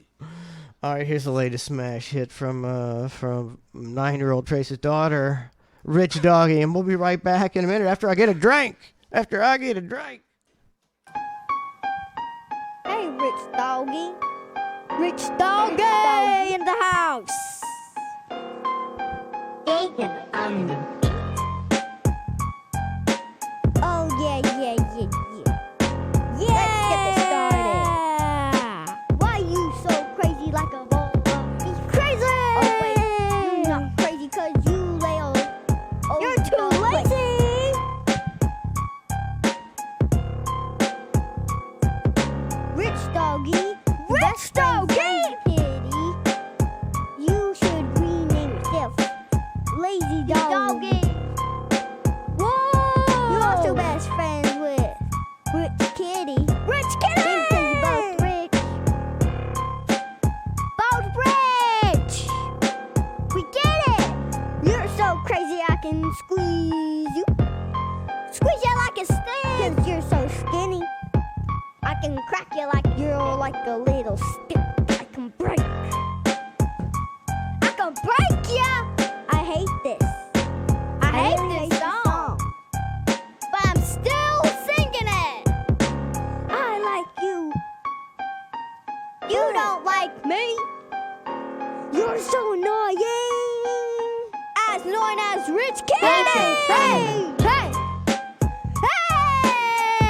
All right, here's the latest smash hit from 9-year-old Trace's daughter, Rich Doggy, and we'll be right back in a minute after I get a drink. Hey, Rich Doggy. Rich Doggy in the house. Oh, yeah. Yeah! Let's get this started. Why you so crazy like a bull? He's crazy! Oh, wait, you're not crazy because you lay all You're too lazy! Rich Doggy! Rich Doggy! Kitty, you should rename yourself Lazy Doggy. Whoa! You're also best friends with Rich Kitty. Rich Kitty! Because you're both rich. Both rich! We get it! You're so crazy I can squeeze you. Squeeze you like a stick! Because you're so skinny. I can crack you like you're like a little stick. I can break ya! I hate this. I hate this song. But I'm still singing it. I like you. You don't like me. You're so annoying. As known as Rich Kitty. Hey!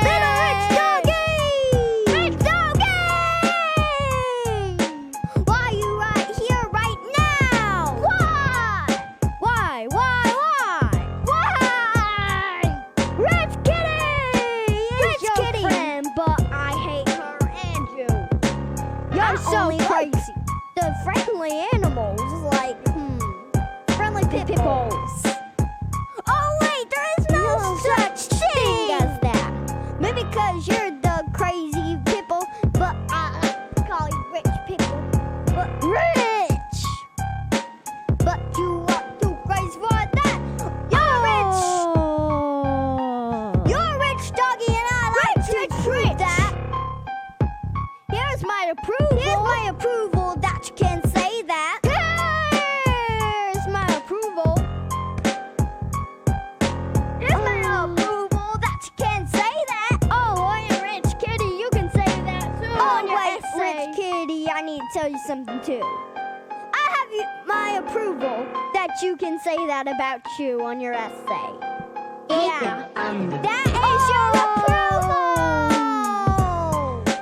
Little Rich Doggy! Rich Doggy! Why you right here right now? Why? Rich Kitty! Rich Kitty! Friend, but I hate her and you. You're so crazy. The friendly animals like, friendly pipples. Oh wait, there is no such thing as that. Maybe because you're the crazy people, but I call you Rich People. But rich! But you are too crazy for that. You're rich, Doggy, and I like to prove that. Here's my approval that you can say that. Here's my approval. Here's my approval that you can say that. Oh, I am Rich Kitty. You can say that too. Oh, wait, Rich Kitty, I need to tell you something too. I have my approval that you can say that about you on your essay. Yeah. That is your approval!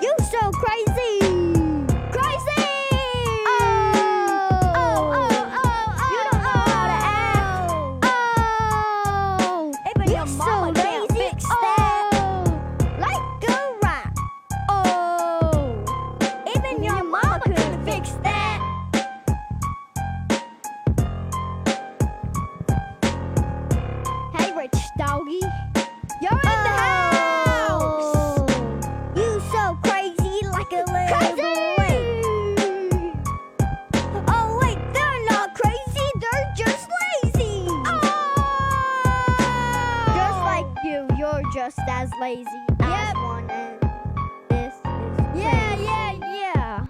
You so crazy! Crazy! You don't know how to act. Even your mama can't fix that. Like a rat. Even your mama couldn't fix that. Hey, Rich Doggy. You're in the house! You so crazy like a little boy. Oh wait, they're not crazy, they're just lazy. Just like you're just as lazy as one, and this is yeah.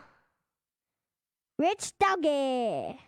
Rich Doggy.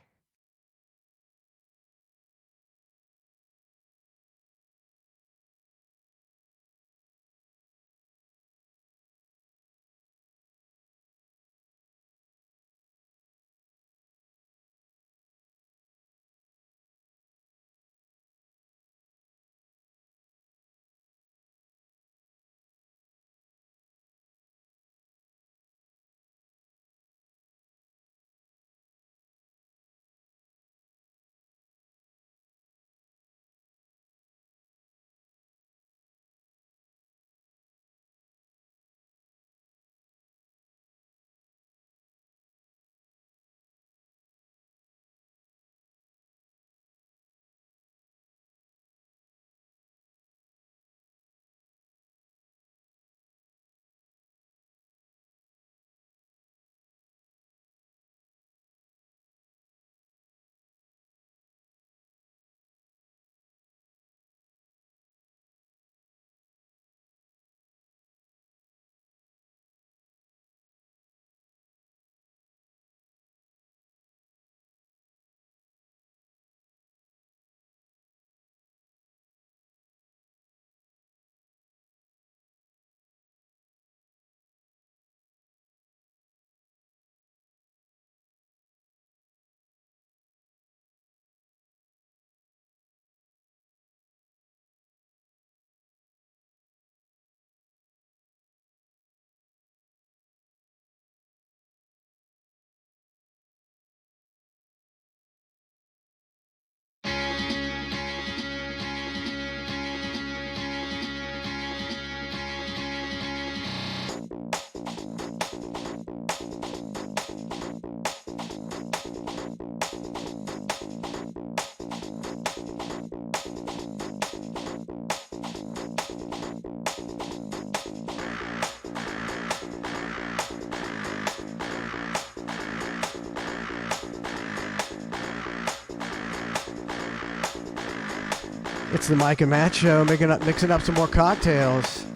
It's the Mike and Matt Show, mixing up some more cocktails.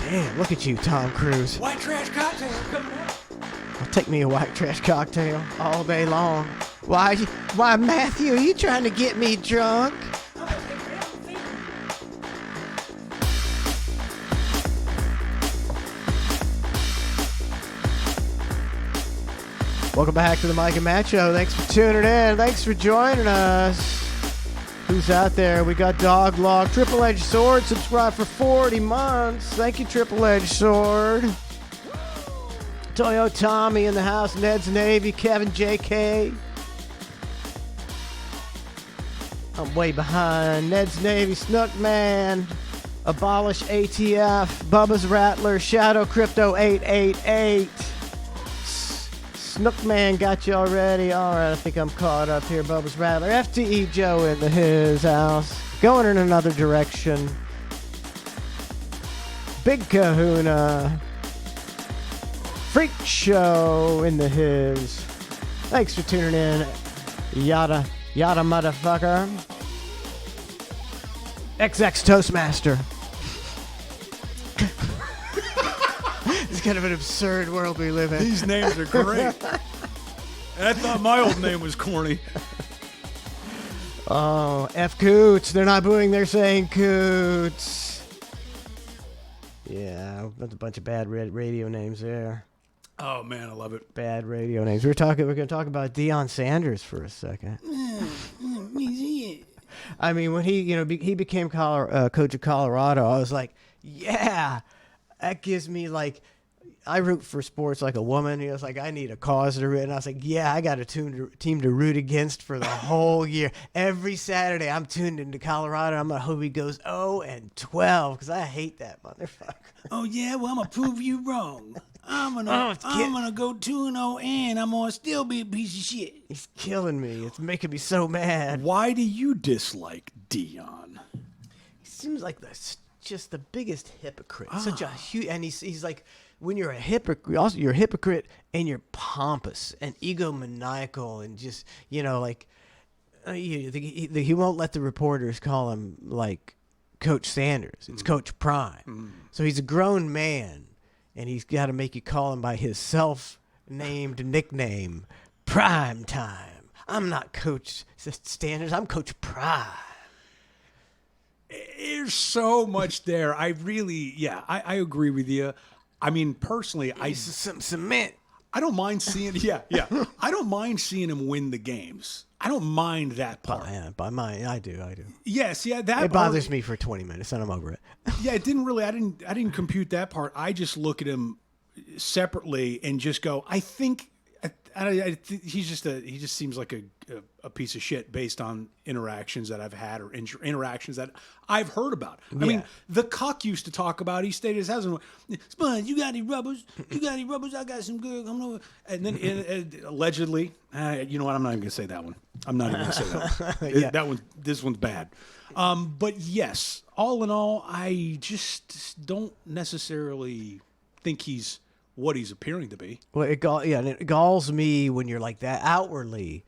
Damn, look at you, Tom Cruise. White trash cocktail coming up. I'll take me a white trash cocktail all day long. Why, Matthew, are you trying to get me drunk? Welcome back to the Mike and Matt Show. Thanks for tuning in. Thanks for joining us. Who's out there? We got Dog Log, Triple Edge Sword, subscribe for 40 months. Thank you, Triple Edge Sword. Toyo Tommy in the house, Ned's Navy, Kevin JK. I'm way behind. Ned's Navy, Snook Man, Abolish ATF, Bubba's Rattler, Shadow Crypto 888. Snookman got you already. All right, I think I'm caught up here. Bubba's Rattler. FTE Joe in his house. Going in another direction. Big Kahuna. Freak Show in the his. Thanks for tuning in. Yada, yada motherfucker. XX Toastmaster. It's kind of an absurd world we live in. These names are great. I thought my old name was corny. Oh, F Coots. They're not booing, they're saying Coots. Yeah, that's a bunch of bad radio names there. Oh man, I love it. Bad radio names. We're going to talk about Deion Sanders for a second. I mean, when he became coach of Colorado, I was like, yeah, that gives me like, I root for sports like a woman. He was like, I need a cause to root. And I was like, yeah, I got a team to root against for the whole year. Every Saturday, I'm tuned into Colorado. I'm going to hope he goes 0-12 because I hate that motherfucker. Oh, yeah? Well, I'm going to prove you wrong. I'm gonna go 2-0 and I'm going to still be a piece of shit. He's killing me. It's making me so mad. Why do you dislike Deion? He seems like just the biggest hypocrite. Such a huge, and he's like, when you're a hypocrite, also you're a hypocrite and you're pompous and egomaniacal and just, like, he won't let the reporters call him like Coach Sanders. It's Coach Prime. So he's a grown man and he's got to make you call him by his self-named nickname, Prime Time. I'm not Coach Sanders. I'm Coach Prime. There's so much there. I agree with you. I mean, personally, Some cement. I don't mind seeing, I don't mind seeing him win the games. I don't mind that part. I do. Yes, yeah, that It bothers me for 20 minutes, and I'm over it. Yeah, it didn't really. I didn't compute that part. I just look at him separately and just go, I think he just seems like a piece of shit based on interactions that I've had or interactions that I've heard about. I mean, the cuck used to talk about. He stayed at his house and went, Sponge, you got any rubbers? You got any rubbers? I got some good. Come over. And then allegedly, you know what? I'm not even gonna say that one. I'm not even gonna say that one. This one's bad. But yes, all in all, I just don't necessarily think he's what he's appearing to be. Well, it galls me when you're like that outwardly,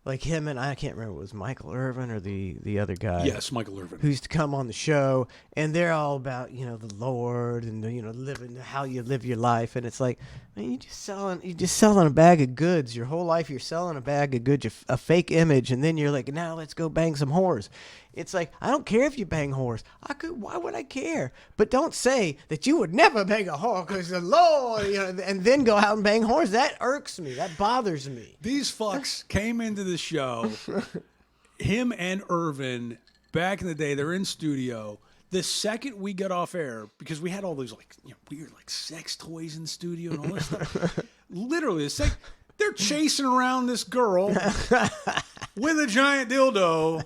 like him and I can't remember if it was Michael Irvin or the other guy. Yes, Michael Irvin. Who used to come on the show, and they're all about the Lord and living how you live your life, and it's like, man, you're just selling a bag of goods. Your whole life you're selling a bag of goods, a fake image, and then you're like, now let's go bang some whores. It's like, I don't care if you bang whores. Why would I care? But don't say that you would never bang a whore because the Lord, and then go out and bang whores. That irks me. That bothers me. These fucks came into the show, him and Irvin, back in the day, they're in studio. The second we got off air, because we had all those weird sex toys in the studio and all this stuff. Literally, the second they're chasing around this girl with a giant dildo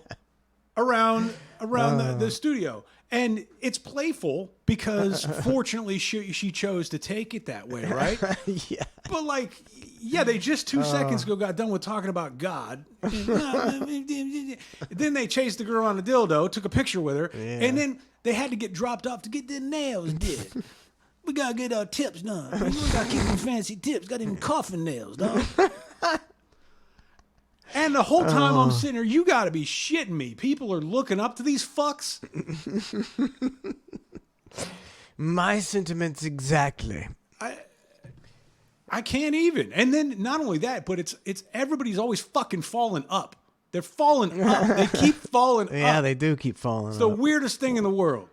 around the studio. And it's playful because fortunately she chose to take it that way, right? Yeah. But they just 2 seconds ago got done with talking about God. Then they chased the girl on the dildo, took a picture with her, and then they had to get dropped off to get their nails did. We gotta get our tips done. We gotta keep them fancy tips. Got them coffin nails, dog. And the whole time I'm sitting there, you got to be shitting me. People are looking up to these fucks. My sentiments exactly. I can't even. And then not only that, but it's everybody's always fucking falling up. They're falling up. They keep falling up. Yeah, they do keep falling. It's the up. weirdest thing in the world.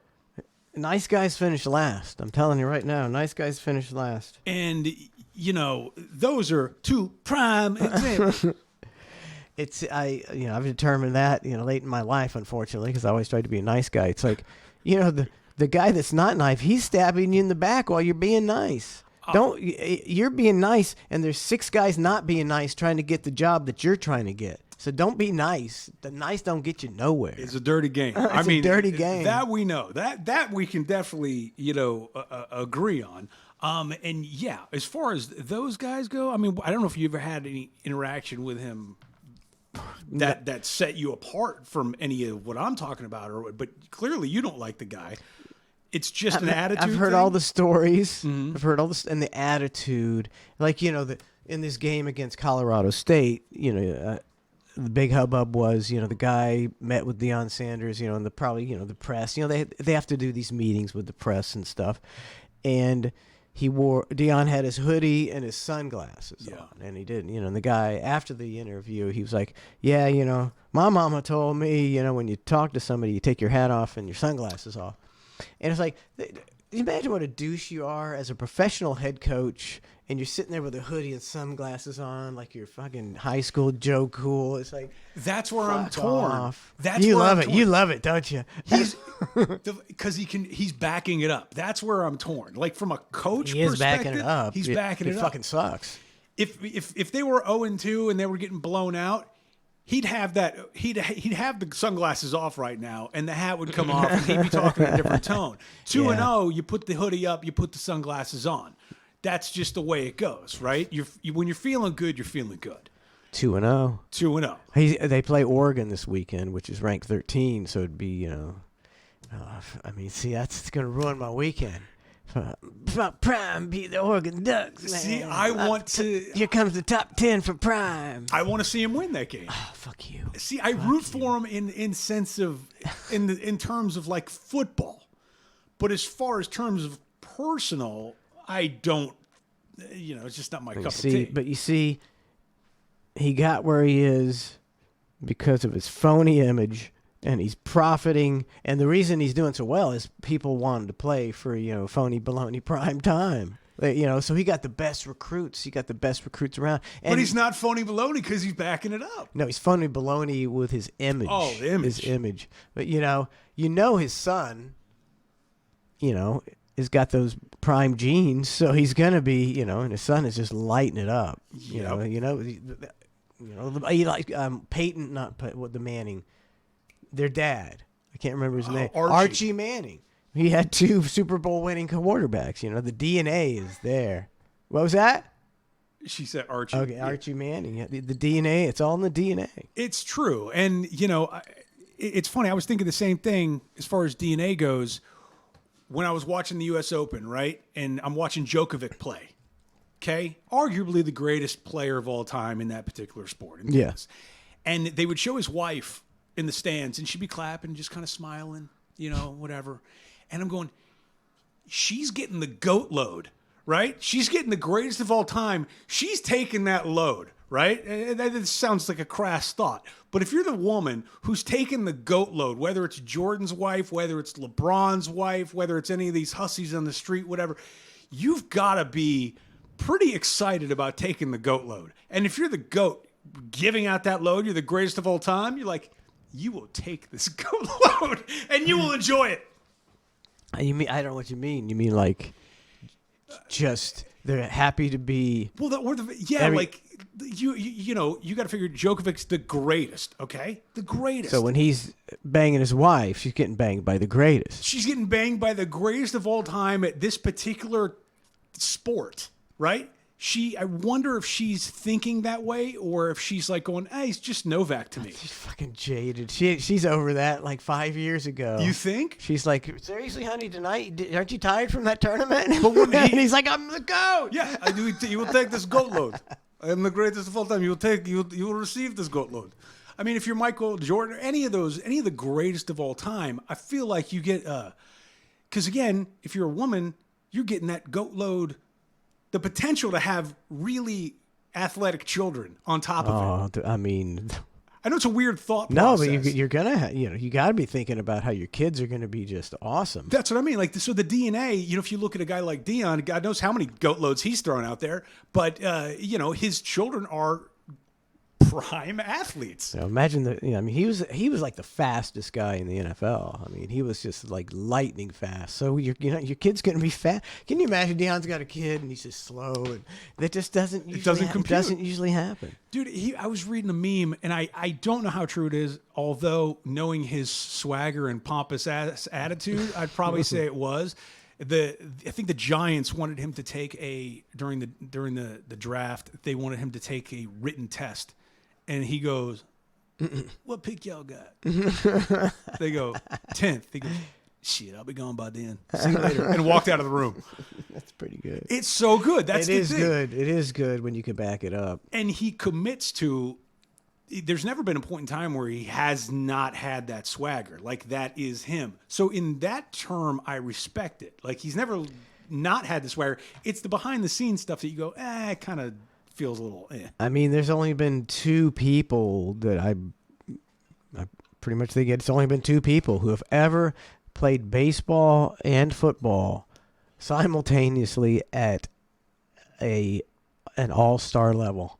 Nice guys finish last. I'm telling you right now, nice guys finish last. And those are two prime examples. I've determined that late in my life, unfortunately, because I always tried to be a nice guy. It's like, the guy that's not nice, he's stabbing you in the back while you're being nice. You're being nice, and there's 6 guys not being nice trying to get the job that you're trying to get. So don't be nice. The nice don't get you nowhere. It's a dirty game. It's a dirty game. That we know. That we can definitely, agree on. And yeah, as far as those guys go, I mean, I don't know if you ever had any interaction with him that set you apart from any of what I'm talking about, but clearly you don't like the guy. It's just an attitude. I've heard thing. all the stories. Mm-hmm. I've heard all this and the attitude. Like in this game against Colorado State, the big hubbub was the guy met with Deion Sanders, and the press. They have to do these meetings with the press and stuff, and Deion had his hoodie and his sunglasses on, and he didn't. And the guy after the interview, he was like, "Yeah, my mama told me, when you talk to somebody, you take your hat off and your sunglasses off." And it's like, imagine what a douche you are as a professional head coach, and you're sitting there with a hoodie and sunglasses on, like you're fucking high school Joe Cool. It's like, that's where I'm torn. Off. That's you where love I'm it. torn. You love it, don't you? Because he's backing it up. That's where I'm torn. Like from a coach He is perspective, backing it up. He's backing it up. It fucking sucks. If they were 0-2 and they were getting blown out, he'd have the sunglasses off right now, and the hat would come off, and he'd be talking in a different tone. 2-0, you put the hoodie up, you put the sunglasses on. That's just the way it goes, right? When you're feeling good, you're feeling good. 2-0. 2-0. They play Oregon this weekend, which is ranked 13, so it'd be that's gonna ruin my weekend. Prime beat the Oregon Ducks. Man. See, I want to. Here comes the top 10 for Prime. I want to see him win that game. Oh, fuck you. See, I root for him in terms of like football, but as far as terms of personal, I don't. It's just not my cup of tea. But you see, he got where he is because of his phony image. And he's profiting, and the reason he's doing so well is people wanted to play for phony baloney prime time. So he got the best recruits. He got the best recruits around. But he's not phony baloney because he's backing it up. No, he's phony baloney with his image. Oh, the image. His image. But his son, has got those prime genes, so he's gonna be, and his son is just lighting it up. Peyton, the Manning. Their dad, I can't remember his name. Archie Manning. He had 2 Super Bowl winning quarterbacks. The DNA is there. What was that? She said Archie. Okay, Archie Manning. Yeah, the DNA. It's all in the DNA. It's true, and it's funny. I was thinking the same thing as far as DNA goes when I was watching the U.S. Open, right? And I'm watching Djokovic play. Okay, arguably the greatest player of all time in that particular sport. In tennis. And they would show his wife in the stands, and she'd be clapping, just kind of smiling, whatever. And I'm going, she's getting the GOAT load, right? She's getting the greatest of all time. She's taking that load, right? That sounds like a crass thought. But if you're the woman who's taking the GOAT load, whether it's Jordan's wife, whether it's LeBron's wife, whether it's any of these hussies on the street, whatever, you've got to be pretty excited about taking the GOAT load. And if you're the GOAT giving out that load, you're the greatest of all time, you're like, you will take this GOAT load and you will enjoy it. You mean, I don't know what you mean. You mean like just they're happy to be. Well, you got to figure Djokovic's the greatest, okay? The greatest. So when he's banging his wife, she's getting banged by the greatest. She's getting banged by the greatest of all time at this particular sport, right? I wonder if she's thinking that way or if she's like going, hey, he's just Novak to me. She's fucking jaded. She's over that like 5 years ago. You think? She's like, seriously, honey, tonight, aren't you tired from that tournament? But when and he's like, I'm the GOAT. Yeah, you will take this GOAT load. I am the greatest of all time. You will receive this goat load. I mean, if you're Michael Jordan or any of the greatest of all time, I feel like you get, because again, if you're a woman, you're getting that goat load, the potential to have really athletic children on top of it. I mean, I know it's a weird thought no, process. but you're gonna, you got to be thinking about how your kids are gonna be just awesome. That's what I mean. Like, so the DNA, if you look at a guy like Dion, God knows how many goat loads he's thrown out there, but, his children are prime athletes. So imagine I mean, he was like the fastest guy in the NFL. I mean, he was just like lightning fast. So your kid's gonna be fast. Can you imagine Deion's got a kid and he's just slow, and that just doesn't usually happen. Dude, I was reading a meme, and I don't know how true it is, although knowing his swagger and pompous ass attitude, I'd probably say it was. I think the Giants wanted him to take during the draft, they wanted him to take a written test. And he goes, what pick y'all got? They go, 10th. He goes, shit, I'll be gone by then. See you later. And walked out of the room. That's pretty good. It's so good. That's the thing. Good. It is good when you can back it up. And he commits to, there's never been a point in time where he has not had that swagger. Like, that is him. So in that term, I respect it. Like, he's never not had the swagger. It's the behind the scenes stuff that you go, it kind of feels a little I mean, there's only been two people that I pretty much think it's only been two people who have ever played baseball and football simultaneously at an all-star level.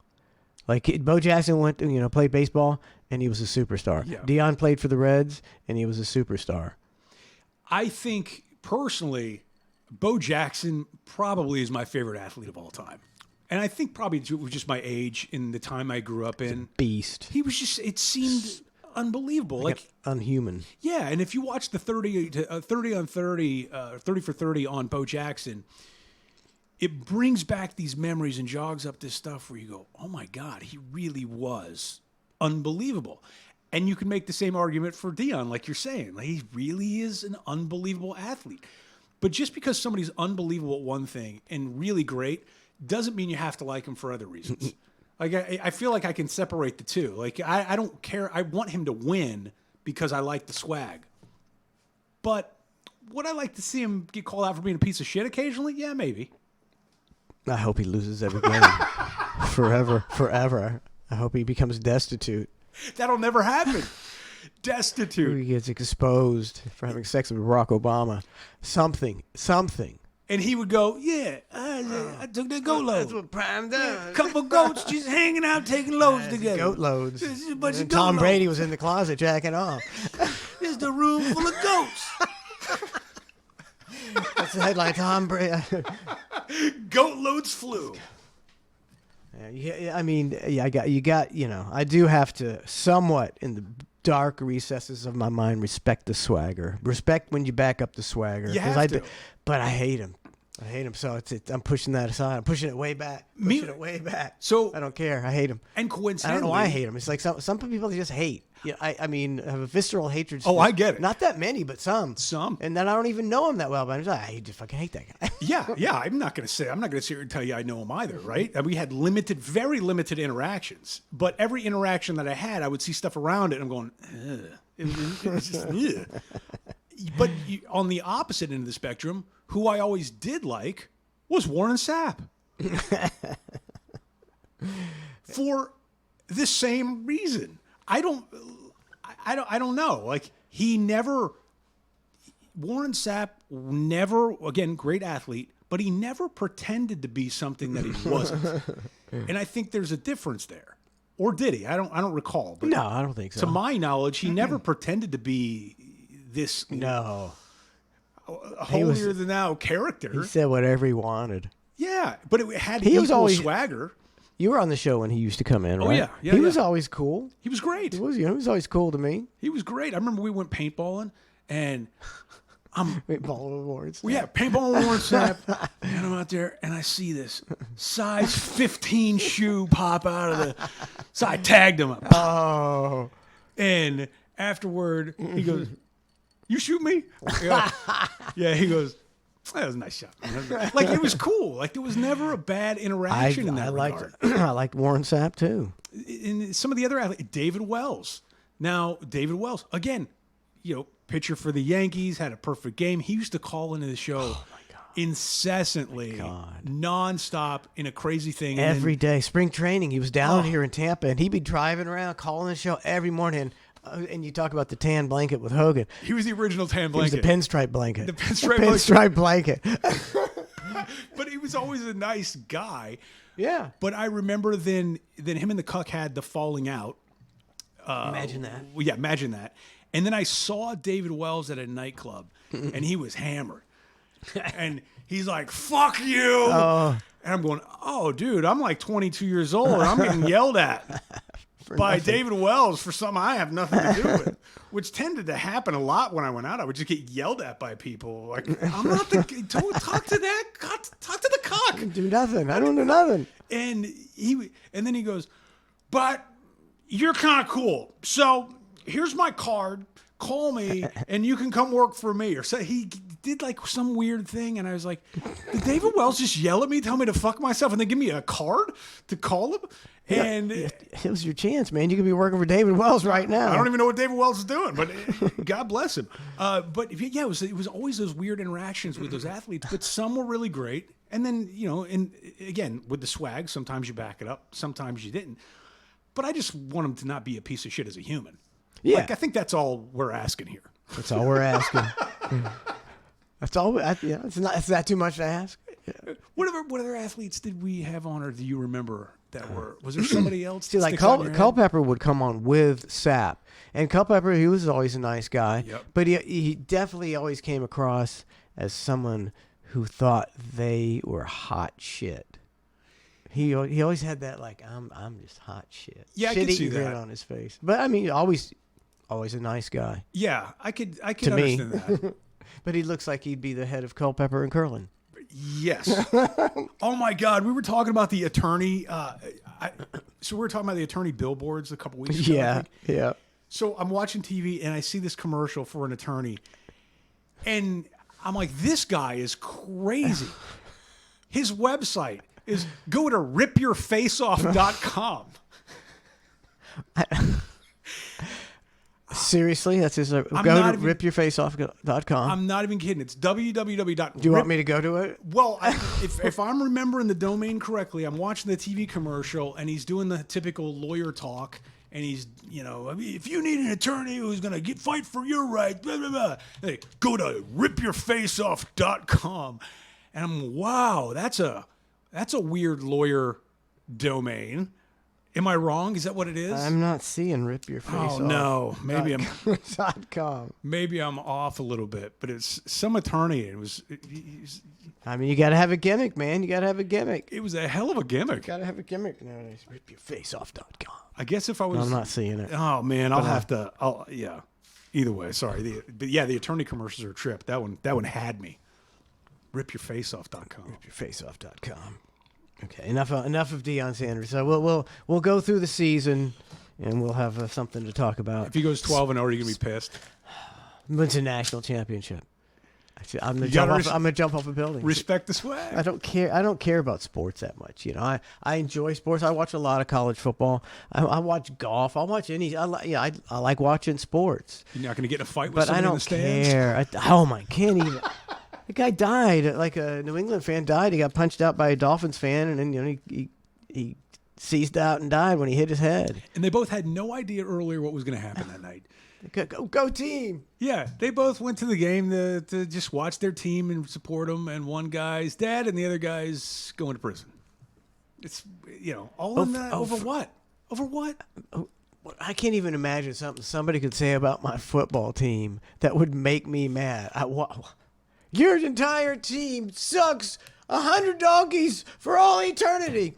Like, Bo Jackson went to, played baseball and he was a superstar. Yeah. Deion played for the Reds and he was a superstar. I think personally, Bo Jackson probably is my favorite athlete of all time. And I think probably it was just my age in the time I grew up in. Beast. He was just, it seemed unbelievable. Like unhuman. Yeah, and if you watch the 30 on 30, 30 for 30 on Bo Jackson, it brings back these memories and jogs up this stuff where you go, oh my God, he really was unbelievable. And you can make the same argument for Deion, like you're saying. Like, he really is an unbelievable athlete. But just because somebody's unbelievable at one thing and really great doesn't mean you have to like him for other reasons. Like, I feel like I can separate the two. Like, I don't care. I want him to win because I like the swag. But would I like to see him get called out for being a piece of shit occasionally? Yeah, maybe. I hope he loses every game. Forever. I hope he becomes destitute. That'll never happen. Destitute. He gets exposed for having sex with Barack Obama. Something. And he would go, yeah, I took that goat load. That's what Prime does. Couple goats just hanging out taking loads together. Goat loads. There's a bunch of And goat Tom loads. Brady was in the closet jacking off. There's the room full of goats. That's the headline. Tom Brady. Goat loads flew. Yeah, I mean, I do have to somewhat in the dark recesses of my mind respect the swagger. Respect when you back up the swagger. You have to. But I hate him. So I'm pushing that aside. I'm pushing it way back. So I don't care. I hate him. And coincidentally, I don't know why I hate him. It's like some people just hate. Yeah, I mean, have a visceral hatred. Oh, I get it. Not that many, but some. Some. And then I don't even know him that well, but I'm just like, I just fucking hate that guy. Yeah. I'm not going to sit here and tell you I know him either, right? We had very limited interactions, but every interaction that I had, I would see stuff around it, and I'm going, ugh. It's just, ugh. But on the opposite end of the spectrum, who I always did like was Warren Sapp. For the same reason. I don't know. Like, Warren Sapp never, again, great athlete, but he never pretended to be something that he wasn't. And I think there's a difference there. Or did he? I don't recall. But No, I don't think so. to my knowledge, he never pretended to be this No. holier than thou character. He said whatever he wanted. Yeah, but it had He was equal always- swagger. You were on the show when he used to come in, right? yeah, He was yeah. always cool. He was great. He was always cool to me. He was great. I remember we went paintballing, and Wait, ball awards. well, yeah, paintballing Warren Sapp, and I'm out there, and I see this size 15 shoe pop out of the. So I tagged him, Oh. and afterward he goes, "You shoot me?" Yeah, he goes, That was a nice shot. Like, it was cool. Like, there was never a bad interaction in that regard. I liked Warren Sapp too. In some of the other athletes, David Wells. Now, David Wells, again, pitcher for the Yankees, had a perfect game. He used to call into the show incessantly, nonstop, in a crazy thing. Every day, spring training, he was down here in Tampa, and he'd be driving around calling the show every morning. And you talk about the tan blanket with Hogan. He was the original tan It was blanket. the pinstripe blanket. The pinstripe blanket. But he was always a nice guy. Yeah. But I remember then him and the Cuck had the falling out. Imagine that. Well, yeah, imagine that. And then I saw David Wells at a nightclub, and he was hammered. And he's like, "Fuck you!" And I'm going, "Oh, dude, I'm like 22 years old, and I'm getting yelled at by David Wells for something I have nothing to do with," which tended to happen a lot when I went out. I would just get yelled at by people. Like, I'm not the don't talk to that. Talk to the Cuck. Do nothing. I don't do nothing. And then he goes, "But you're kind of cool. So here's my card. Call me, and you can come work for me." Or so he did like some weird thing, and I was like, "Did David Wells just yell at me, tell me to fuck myself, and then give me a card to call him?" And it was your chance, man. You could be working for David Wells right now. I don't even know what David Wells is doing, but God bless him. But yeah, it was always those weird interactions with those athletes, but some were really great. And then, and again, with the swag, sometimes you back it up, sometimes you didn't. But I just want him to not be a piece of shit as a human. Yeah. Like, I think that's all we're asking here. That's all we're asking. That's all. Yeah, it's not. It's that too much to ask. Yeah. What other athletes did we have on, or do you remember that were? Was there somebody else? See, that like sticks out in your head? Culpepper would come on with Sapp, and Culpepper, he was always a nice guy, Yep. but he definitely always came across as someone who thought they were hot shit. He always had that like I'm just hot shit. Yeah, I can shit-eating see grin that. on his face. But I mean, always a nice guy. Yeah, I could To me. understand that. But he looks like he'd be the head of Culpepper and Curlin. Yes. Oh my God, we were talking about the attorney. So we were talking about the attorney billboards a couple weeks ago. I Yeah, think. yeah. So I'm watching TV and I see this commercial for an attorney, and I'm like, this guy is crazy. His website is go to ripyourfaceoff.com. Seriously, that's his. Go to ripyourfaceoff.com. I'm not even kidding. It's www. Do you want me to go to it? Well, if I'm remembering the domain correctly, I'm watching the TV commercial and he's doing the typical lawyer talk. And he's, if you need an attorney who's going to fight for your rights, blah, blah, blah, hey, go to ripyourfaceoff.com. And I'm, wow, that's a weird lawyer domain. Am I wrong? Is that what it is? I'm not seeing Rip Your Face Oh Off. no, maybe I'm .com. maybe I'm off a little bit, but it's some attorney. It was I mean, you got to have a gimmick, man. You got to have a gimmick. a hell of a gimmick. Got to have a gimmick nowadays. RipYourFaceOff.com. I guess if I was, I'm not seeing it. oh man, I'll have to. Yeah. Either way, sorry. But yeah, the attorney commercials are a trip. That one had me. Ripyourfaceoff.com. RipYourFaceOff.com. Okay, enough of Deion Sanders. So we'll go through the season, and we'll have something to talk about. If he goes 12-0, are you gonna be pissed? Wins a national championship. I'm gonna gotta jump off a building. Respect the swag. I don't care about sports that much. I enjoy sports. I watch a lot of college football. I watch golf. I watch any. I like watching sports. You're not gonna get in a fight with But somebody I in the don't stands. care. Can't even. The guy died. Like a New England fan died. He got punched out by a Dolphins fan, and then he seized out and died when he hit his head. And they both had no idea earlier what was gonna happen that night. Go team! Yeah, they both went to the game to just watch their team and support them. And one guy's dead, and the other guy's going to prison. It's all in that over what? Over what? I can't even imagine something somebody could say about my football team that would make me mad. Your entire team sucks. 100 donkeys for all eternity.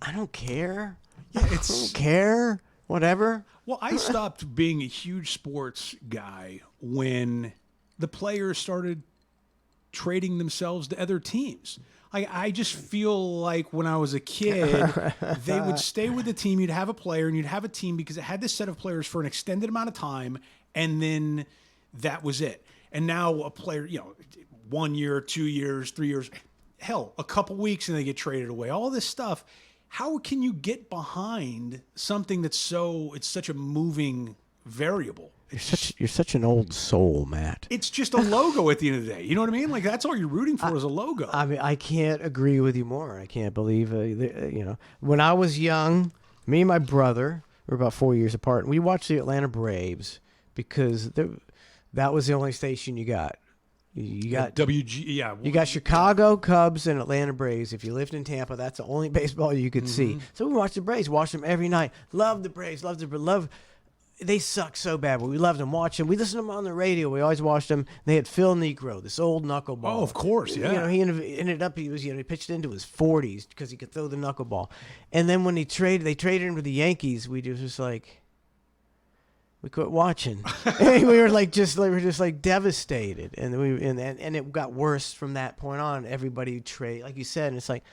I don't care. Yeah, I don't care. Whatever. Well, I stopped being a huge sports guy when the players started trading themselves to other teams. I just feel like when I was a kid, they would stay with the team. You'd have a player and you'd have a team because it had this set of players for an extended amount of time, and then that was it. And now a player, 1 year, 2 years, 3 years, hell, a couple weeks and they get traded away. All this stuff. How can you get behind something it's such a moving variable? You're such an old soul, Matt. It's just a logo at the end of the day. You know what I mean? Like, that's all you're rooting for is a logo. I mean, I can't agree with you more. I can't believe, when I was young, me and my brother were about 4 years apart, and we watched the Atlanta Braves because that was the only station you got. You got WG, yeah. You got Chicago Cubs and Atlanta Braves. If you lived in Tampa, that's the only baseball you could see. So we watched the Braves, watched them every night. Love the Braves, love. They suck so bad, but we loved them. Watch them. We listened to them on the radio. We always watched them. They had Phil Negro, this old knuckleball. Oh, of course, yeah. He ended up he pitched into his 40s because he could throw the knuckleball. And then when they traded him to the Yankees, we just like. We quit watching. we were just devastated, and it got worse from that point on. Everybody like you said, and it's like,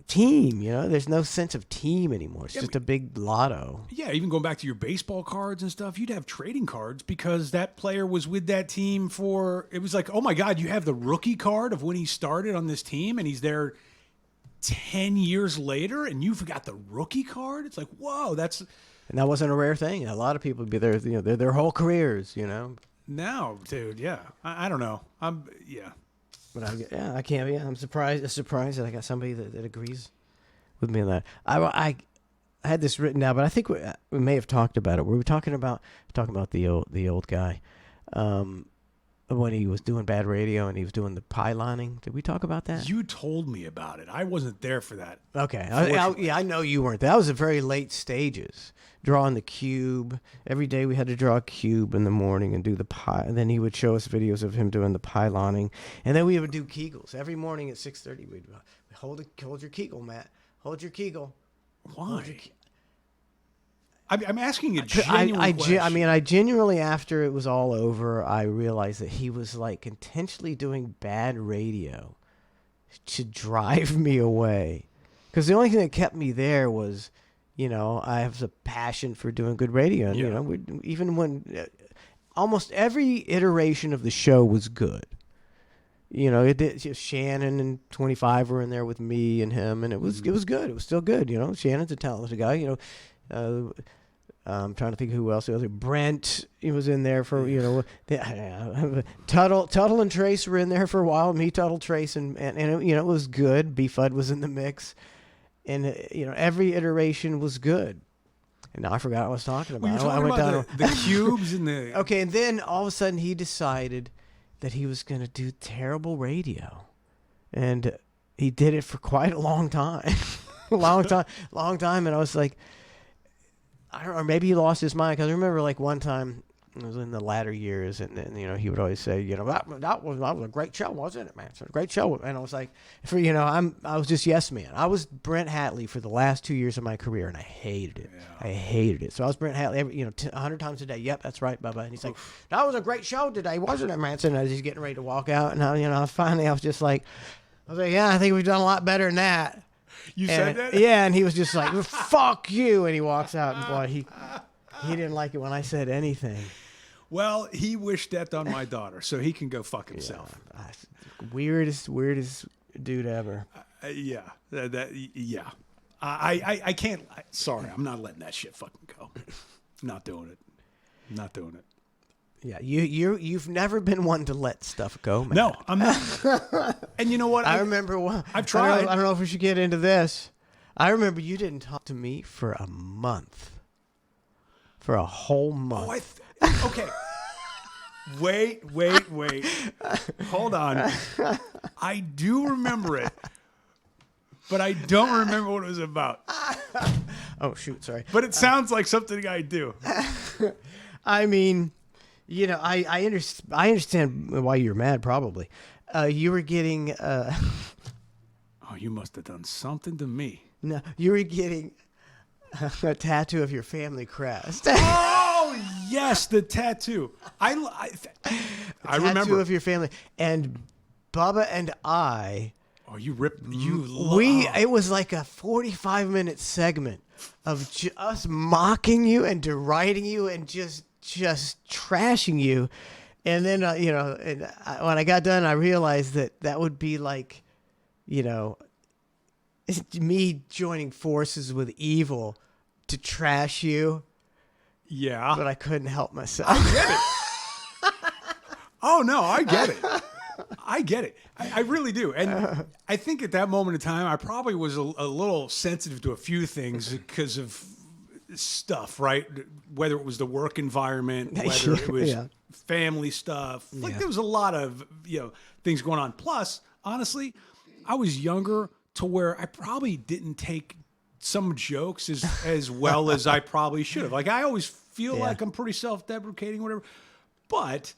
team. There's no sense of team anymore. It's just a big lotto. Yeah, even going back to your baseball cards and stuff, you'd have trading cards because that player was with that team it was like, oh my God, you have the rookie card of when he started on this team, and he's there 10 years later, and you've got the rookie card. It's like, whoa, that's. And that wasn't a rare thing. A lot of people would be there, their whole careers, No, dude, yeah. I don't know. But I can't. Yeah, I'm surprised that I got somebody that agrees with me on that. I had this written down, but I think we may have talked about it. We were talking about the old guy when he was doing bad radio and he was doing the pylonining. Did we talk about that? You told me about it. I wasn't there for that. Okay. I know you weren't. That was the very late stages. Drawing the cube. Every day we had to draw a cube in the morning and do the and then he would show us videos of him doing the pyloning. And then we would do Kegels. Every morning at 6:30 we'd hold your Kegel, Matt. Hold your Kegel. Why? I'm asking a genuine question. I genuinely, after it was all over, I realized that he was like intentionally doing bad radio to drive me away. Because the only thing that kept me there was, I have a passion for doing good radio. And, even when almost every iteration of the show was good. It did. Shannon and 25 were in there with me and him, and it was good. It was still good. Shannon's a talented guy. I'm trying to think who else. Brent, he was in there for Tuttle and Trace were in there for a while. Me, Tuttle, Trace, and it was good. B-Fud was in the mix, and every iteration was good. And now I forgot what I was talking about. Well, you're talking about the cubes and the okay, and then all of a sudden he decided that he was going to do terrible radio, and he did it for quite a long time, long time, and I was like. I don't know, maybe he lost his mind because I remember one time it was in the latter years, and he would always say, that was a great show, wasn't it, man? It's a great show, and I was like, I was just yes man. I was Brent Hatley for the last 2 years of my career, and I hated it. Yeah. I hated it. So I was Brent Hatley, 100 times a day. Yep, that's right, Bubba. And he's like, that was a great show today, wasn't it, man? And as he's getting ready to walk out, and finally I was just like, yeah, I think we've done a lot better than that. You said that? Yeah, and he was just like, fuck you, and he walks out, and boy, he didn't like it when I said anything. Well, he wished death on my daughter, so he can go fuck himself. Weirdest dude ever. Yeah. I can't. Sorry, I'm not letting that shit fucking go. Not doing it. Yeah, you've never been one to let stuff go, man. No, I'm not. And you know what? I remember one. I've tried. I don't know if we should get into this. I remember you didn't talk to me for a month. For a whole month. Okay. Wait. Hold on. I do remember it, but I don't remember what it was about. Oh, shoot, sorry. But it sounds like something I do. I mean... I understand why you're mad, probably. You were getting... Oh, you must have done something to me. No, you were getting a tattoo of your family crest. Oh, yes, the tattoo. I remember. Tattoo of your family. And Bubba and I... Oh, you ripped... It was like a 45-minute segment of us mocking you and deriding you and just... just trashing you. And then, when I got done, I realized that would be like, me joining forces with evil to trash you. Yeah. But I couldn't help myself. I get it. Oh, no, I get it. I get it. I really do. And I think at that moment in time, I probably was a little sensitive to a few things because of stuff, right? Whether it was the work environment, whether it was family stuff. Like there was a lot of, things going on. Plus, honestly, I was younger to where I probably didn't take some jokes as well as I probably should have. Like I always feel like I'm pretty self-deprecating, whatever. But,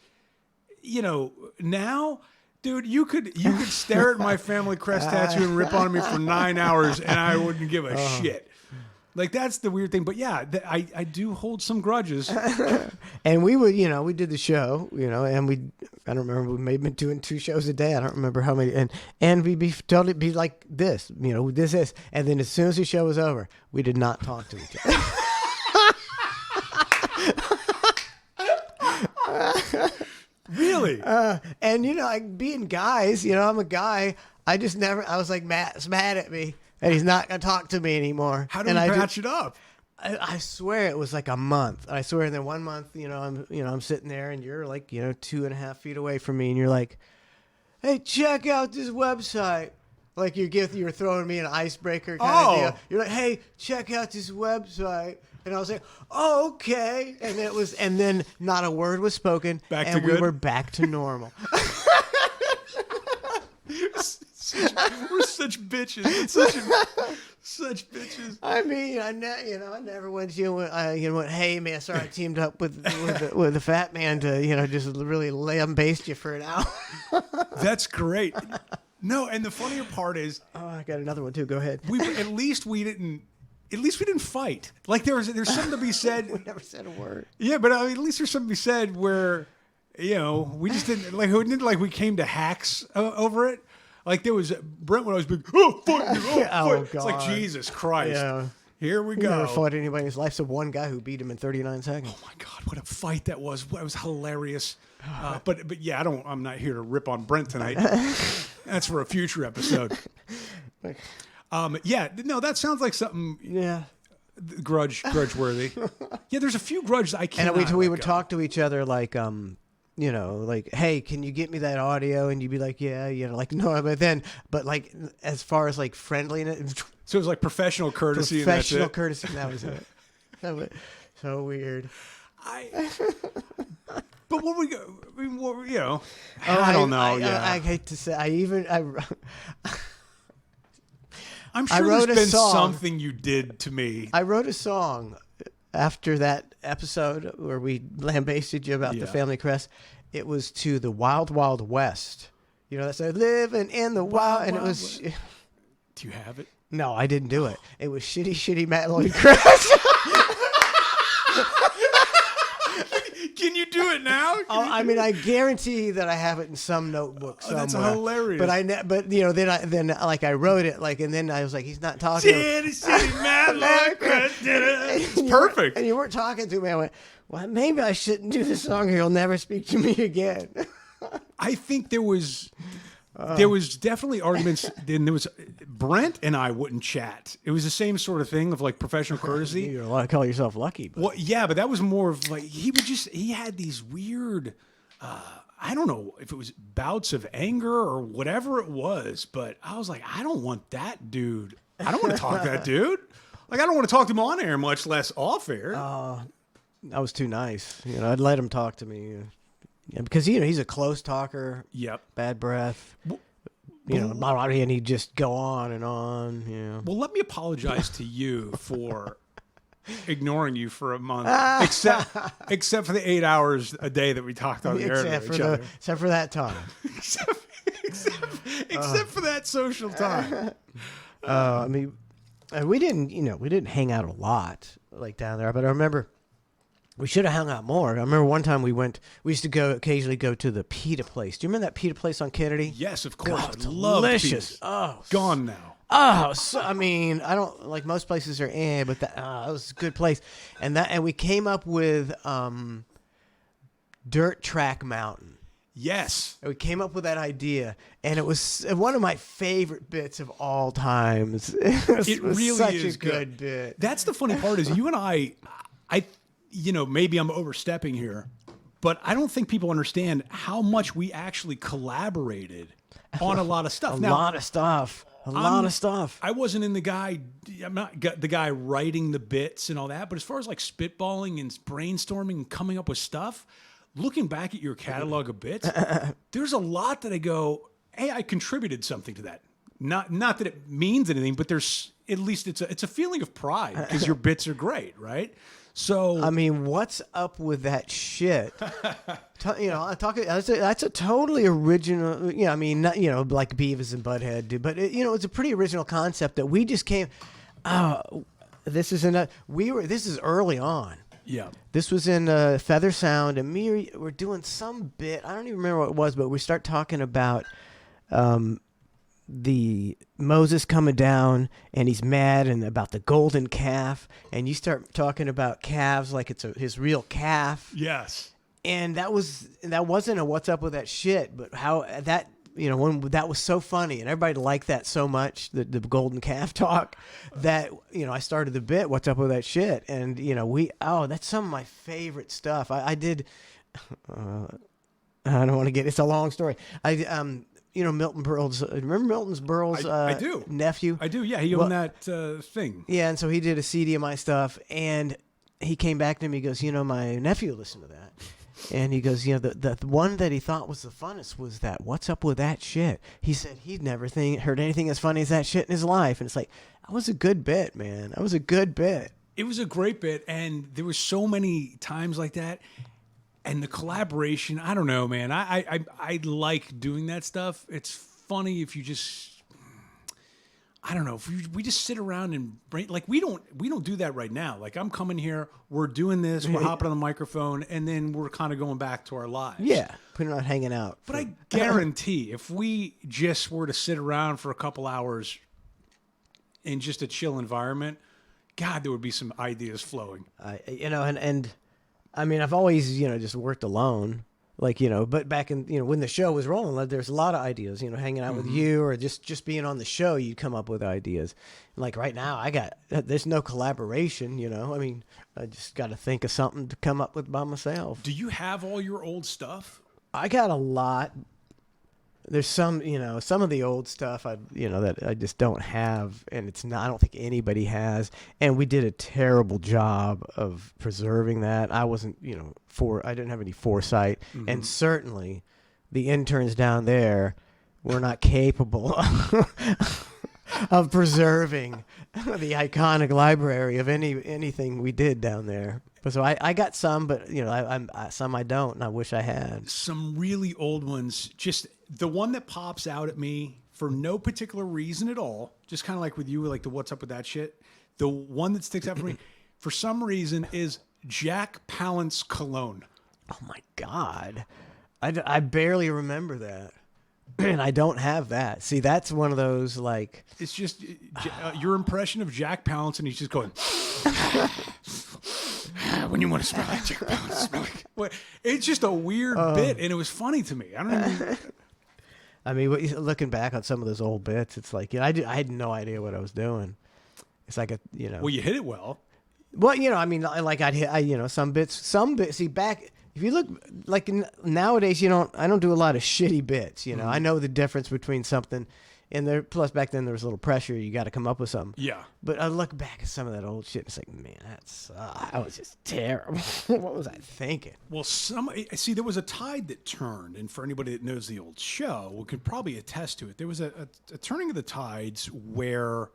now, dude, you could stare at my family crest tattoo and rip on me for 9 hours and I wouldn't give a shit. Like that's the weird thing, but yeah, I do hold some grudges. And we would, we did the show, and I don't remember, we may have been doing 2 shows a day. I don't remember how many, and we'd be totally be like this, this, and then as soon as the show was over, we did not talk to each other. Really? And like being guys, I'm a guy. I was like, Matt's mad at me. And he's not going to talk to me anymore. How do we patch it up? I swear it was like a month. I swear, and then 1 month, I'm sitting there, and you're like, 2.5 feet away from me, and you're like, "Hey, check out this website." Like you're throwing me an icebreaker kind of deal. You're like, "Hey, check out this website," and I was like, "Oh, okay." And then not a word was spoken, and we were back to normal. We're such bitches. Such bitches. I mean, I never went to went, "Hey man, sorry, I teamed up with the fat man to just really lambaste you for an hour." That's great. No, and the funnier part is, I got another one too. Go ahead. At least we didn't fight. Like there's something to be said. We never said a word. Yeah, but at least there's something to be said where we just didn't like we came to hacks over it. Like there was Brent when I was big. Oh fuck you! Oh, fuck. It's like Jesus Christ. Yeah. Here we go. Never fought anybody in his life. So one guy who beat him in 39 seconds. Oh my God, what a fight that was! It was hilarious. But yeah, I'm not here to rip on Brent tonight. That's for a future episode. That sounds like something. Yeah. Grudge worthy. Yeah, there's a few grudges I can't. And we would talk to each other like like, "Hey, can you get me that audio?" And you'd be like, "Yeah," like, "No," but like, as far as like friendliness, so it was like professional courtesy. Professional courtesy. That was it. That was so weird. But what we go, I don't know. I hate to say, I'm sure there's been something you did to me. I wrote a song after that episode where we lambasted you about the family crest. It was to the Wild Wild West. That's living in the wild, and it was. Do you have it? No, I didn't do it. It was shitty Matt Lloyd Crest. Can you do it now? I guarantee that I have it in some notebook somewhere. That's hilarious. But then I wrote it and then I was like, he's not talking. Shitty Matt Lloyd Crest did it. It's perfect. And you weren't talking to me. I went, well, maybe I shouldn't do the song, or he'll never speak to me again. I think there was definitely arguments. Then there was Brent and I wouldn't chat. It was the same sort of thing of like professional courtesy. You're allowed to call yourself lucky. But. Well, yeah, but that was more of like he had these weird. I don't know if it was bouts of anger or whatever it was, but I was like, I don't want that dude. I don't want to talk to that dude. Like I don't want to talk to him on air, much less off air. I was too nice. I'd let him talk to me. Yeah, because he's a close talker. Yep. Bad breath. And he'd just go on and on. Yeah. Well, let me apologize to you for ignoring you for a month, except for the 8 hours a day that we talked on the air to each other. Except for that time. except for that social time. We didn't hang out a lot like down there, but I remember. We should have hung out more. I remember one time we used to occasionally go to the pita place. Do you remember that pita place on Kennedy? Yes, of course. God, delicious. Oh, gone now. Oh, I don't like most places are but that it was a good place. And we came up with Dirt Track Mountain. Yes. And we came up with that idea, and it was one of my favorite bits of all times. It was really such is a good bit. That's the funny part is you and I, maybe I'm overstepping here, but I don't think people understand how much we actually collaborated on a lot of stuff. A lot of stuff. I wasn't I'm not the guy writing the bits and all that, but as far as like spitballing and brainstorming and coming up with stuff, looking back at your catalog of bits, there's a lot that I go, hey, I contributed something to that. Not that it means anything, but there's at least it's a feeling of pride because your bits are great, right? So I mean, what's up with that shit? That's a totally original. I mean, not, like Beavis and Butthead did, but it's a pretty original concept that we just came. This is early on. yeah. This was in Feather Sound, and we're doing some bit. I don't even remember what it was, but we start talking about the Moses coming down, and he's mad and about the golden calf, and you start talking about calves like it's his real calf. Yes. And that wasn't a what's up with that shit, but how that. When that was so funny and everybody liked that so much, the golden calf talk, that, I started the bit, what's up with that shit? And, that's some of my favorite stuff. I did, I don't want to it's a long story. Milton Berle's, remember Milton Berle's I do. nephew? I do, yeah. He owned that thing. Yeah, and so he did a CD of my stuff, and he came back to me, he goes, my nephew listened to that. And he goes, the one that he thought was the funnest was that, what's up with that shit? He said he'd never heard anything as funny as that shit in his life. And it's like, that was a good bit, man. That was a good bit. It was a great bit, and there were so many times like that. And the collaboration, I don't know, man. I like doing that stuff. It's funny if you just, I don't know, if we just sit around and like we don't do that right now. Like I'm coming here, we're doing this, we're hopping on the microphone, and then we're kind of going back to our lives. Yeah, we're not hanging out. But I guarantee if we just were to sit around for a couple hours in just a chill environment, God, there would be some ideas flowing. And I mean, I've always, just worked alone. Like, but back in, when the show was rolling, there's a lot of ideas, hanging out with you or just being on the show, you'd come up with ideas. Like right now, there's no collaboration, I mean, I just got to think of something to come up with by myself. Do you have all your old stuff? I got a lot. There's some of the old stuff that I just don't have, and I don't think anybody has. And we did a terrible job of preserving that. I wasn't, I didn't have any foresight, and certainly the interns down there were not capable of preserving the iconic library of anything we did down there. So I got some, but some I don't, and I wish I had. Some really old ones. Just the one that pops out at me for no particular reason at all, just kind of like with you, like the what's up with that shit. The one that sticks out for me, for some reason, is Jack Palance cologne. Oh my God, I barely remember that. And I don't have that. See, that's one of those like. It's just your impression of Jack Palance, and he's just going. When you want to smell like Jack Palance, smell like. Well, it's just a weird bit, and it was funny to me. I don't know. I mean, looking back on some of those old bits, it's like I had no idea what I was doing. It's like Well, you hit it well. Well, I mean, like I'd hit, some bits. See, back if you look like nowadays, I don't do a lot of shitty bits. I know the difference between something, and there. Plus, back then there was a little pressure. You got to come up with something. Yeah. But I look back at some of that old shit. It's like, man, that was just terrible. What was I thinking? Well, there was a tide that turned, and for anybody that knows the old show, we could probably attest to it. There was a turning of the tides where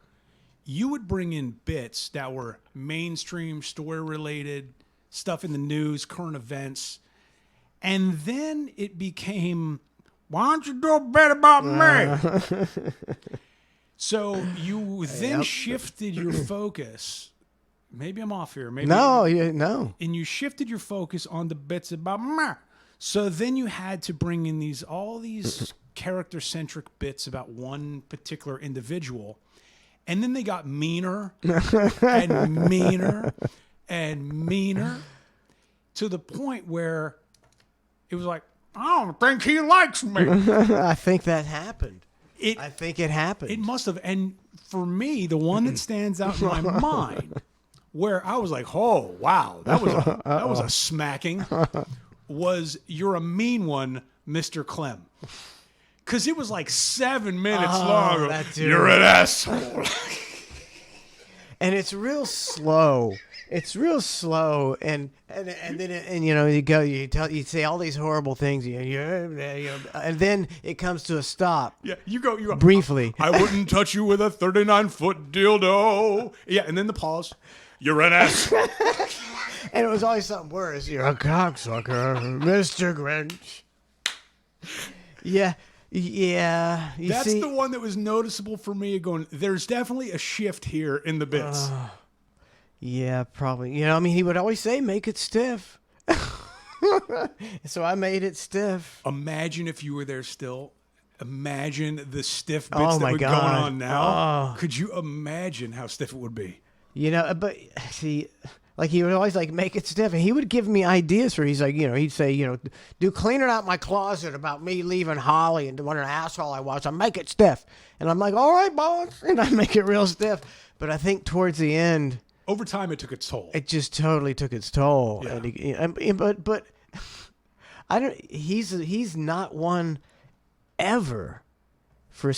you would bring in bits that were mainstream, story-related, stuff in the news, current events, and then it became, why don't you do a bit about me? So you then shifted your focus. Maybe I'm off here. Maybe no. And you shifted your focus on the bits about me. So then you had to bring in all these character-centric bits about one particular individual. And then they got meaner and meaner and meaner to the point where it was like, I don't think he likes me. I think that happened. I think it happened. It must have. And for me, the one that stands out in my mind, where I was like, "Oh wow, that was a smacking," was "You're a mean one, Mr. Clem," because it was like 7 minutes long. that dude. You're an asshole. And it's real slow. It's real slow, and then you know you say all these horrible things, and then it comes to a stop. Yeah, you go briefly. I wouldn't touch you with a 39-foot dildo. Yeah, and then the pause. You're an asshole. And it was always something worse. You're a cocksucker, Mr. Grinch. Yeah. That's see, the one that was noticeable for me. Going, there's definitely a shift here in the bits. Yeah, probably. You know, I mean, he would always say, "Make it stiff." So I made it stiff. Imagine if you were there still. Imagine the stiff bits Oh that my were God. going on now. Oh. Could you imagine how stiff it would be? You know, but see, like he would always like make it stiff, and he would give me ideas for. He's like, you know, he'd say, you know, do cleaning out my closet about me leaving Holly and what an asshole I was. I make it stiff, and I'm like, all right, boss, and I make it real stiff. But I think towards the end, Over time, it took its toll. it just totally took its toll. Yeah. But I don't. He's not one ever for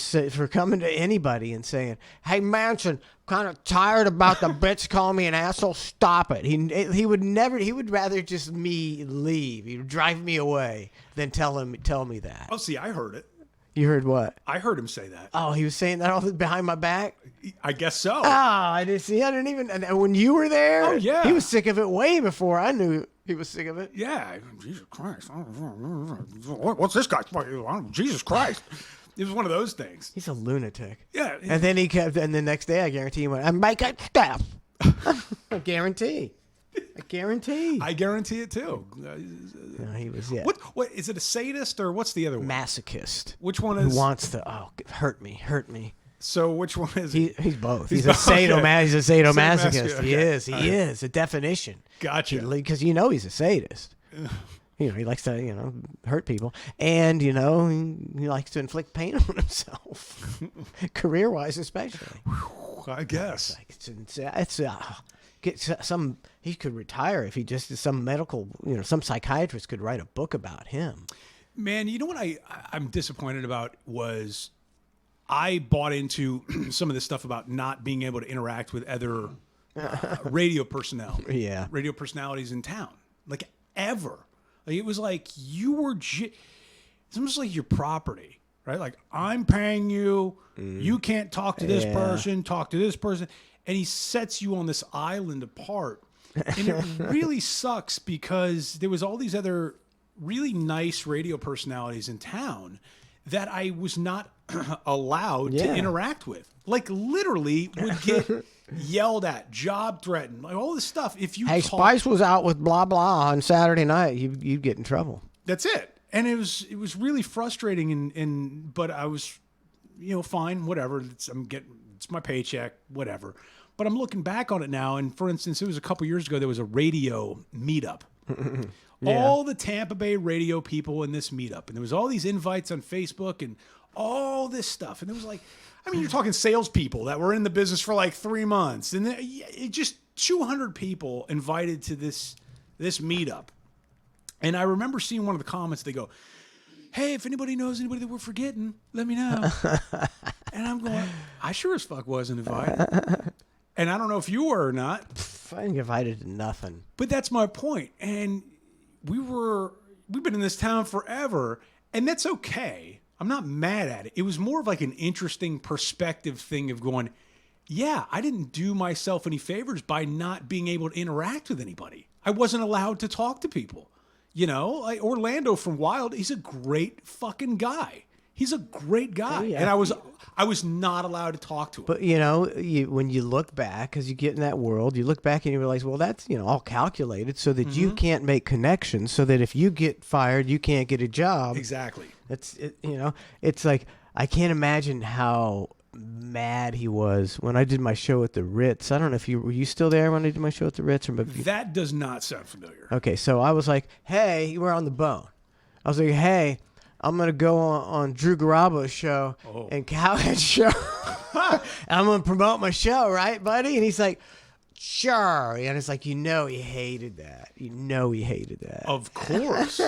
coming to anybody and saying, "Hey, Manson, kind of tired about the bitch calling me an asshole. Stop it." He would never. He would rather just me leave. He would drive me away than tell me that. Oh, see, I heard it. You heard what? I heard him say that. Oh, he was saying that all behind my back. I guess so. I didn't see. I didn't even. And when you were there, Oh, yeah. he was sick of it way before I knew he was sick of it. Yeah. Jesus Christ. What's this guy? Jesus Christ. It was one of those things. He's a lunatic. Yeah. And then he kept. And the next day, I guarantee he went, "I make it stiff." I guarantee. I guarantee. I guarantee it too. No, he was What is it? A sadist or what's the other one? masochist. Which one Who is? wants to hurt me? So which one is it? He's both. He's He's a both, okay. sadomasochist. He's a sadomasochist. Sadomasochist, He okay. is. He is a definition. Gotcha. Because you know he's a sadist. You know, he likes to, hurt people. And, he likes to inflict pain on himself. Career-wise, especially. I guess. He could retire if he just, some medical, some psychiatrist could write a book about him. Man, you know what I'm disappointed about was I bought into some of this stuff about not being able to interact with other radio personnel. Yeah. Radio personalities in town. Like, ever. Like, it was like you were it's almost like your property, right? Like, I'm paying you. You can't talk to this person, talk to this person. And he sets you on this island apart. And it really sucks because there was all these other really nice radio personalities in town that I was not allowed to interact with. Like, literally would get yelled at, job threatened, like all this stuff. If you Spice was out with blah blah on Saturday night, you'd get in trouble. That's it. And it was really frustrating. But I was, fine, whatever. It's my paycheck, whatever. But I'm looking back on it now, and for instance, it was a couple years ago. There was a radio meetup. All the Tampa Bay radio people in this meetup, and there was all these invites on Facebook and all this stuff. And it was like, you're talking salespeople that were in the business for like 3 months, and it just 200 people invited to this meetup. And I remember seeing one of the comments. They go, "Hey, if anybody knows anybody that we're forgetting, let me know." And I'm going, I sure as fuck wasn't invited. And I don't know if you were or not. I didn't get invited to nothing. But that's my point. And we've been in this town forever, and that's okay. I'm not mad at it. It was more of like an interesting perspective thing of going, yeah, I didn't do myself any favors by not being able to interact with anybody. I wasn't allowed to talk to people. Like Orlando from Wild, he's a great fucking guy. He's a great guy. Oh, yeah. And I was not allowed to talk to him. But when you look back, because you get in that world, you look back and you realize, well, that's all calculated so that you can't make connections, so that if you get fired, you can't get a job. Exactly. That's it. It's like I can't imagine how mad he was when I did my show at the Ritz. I don't know if were you still there when I did my show at the Ritz, or That does not sound familiar. Okay, so I was like, "Hey, we're on the bone." I was like, hey, I'm going to go on Drew Garabo's show and Cowhead's show. And I'm going to promote my show, right, buddy? And he's like, sure. And it's like, he hated that. He hated that. Of course.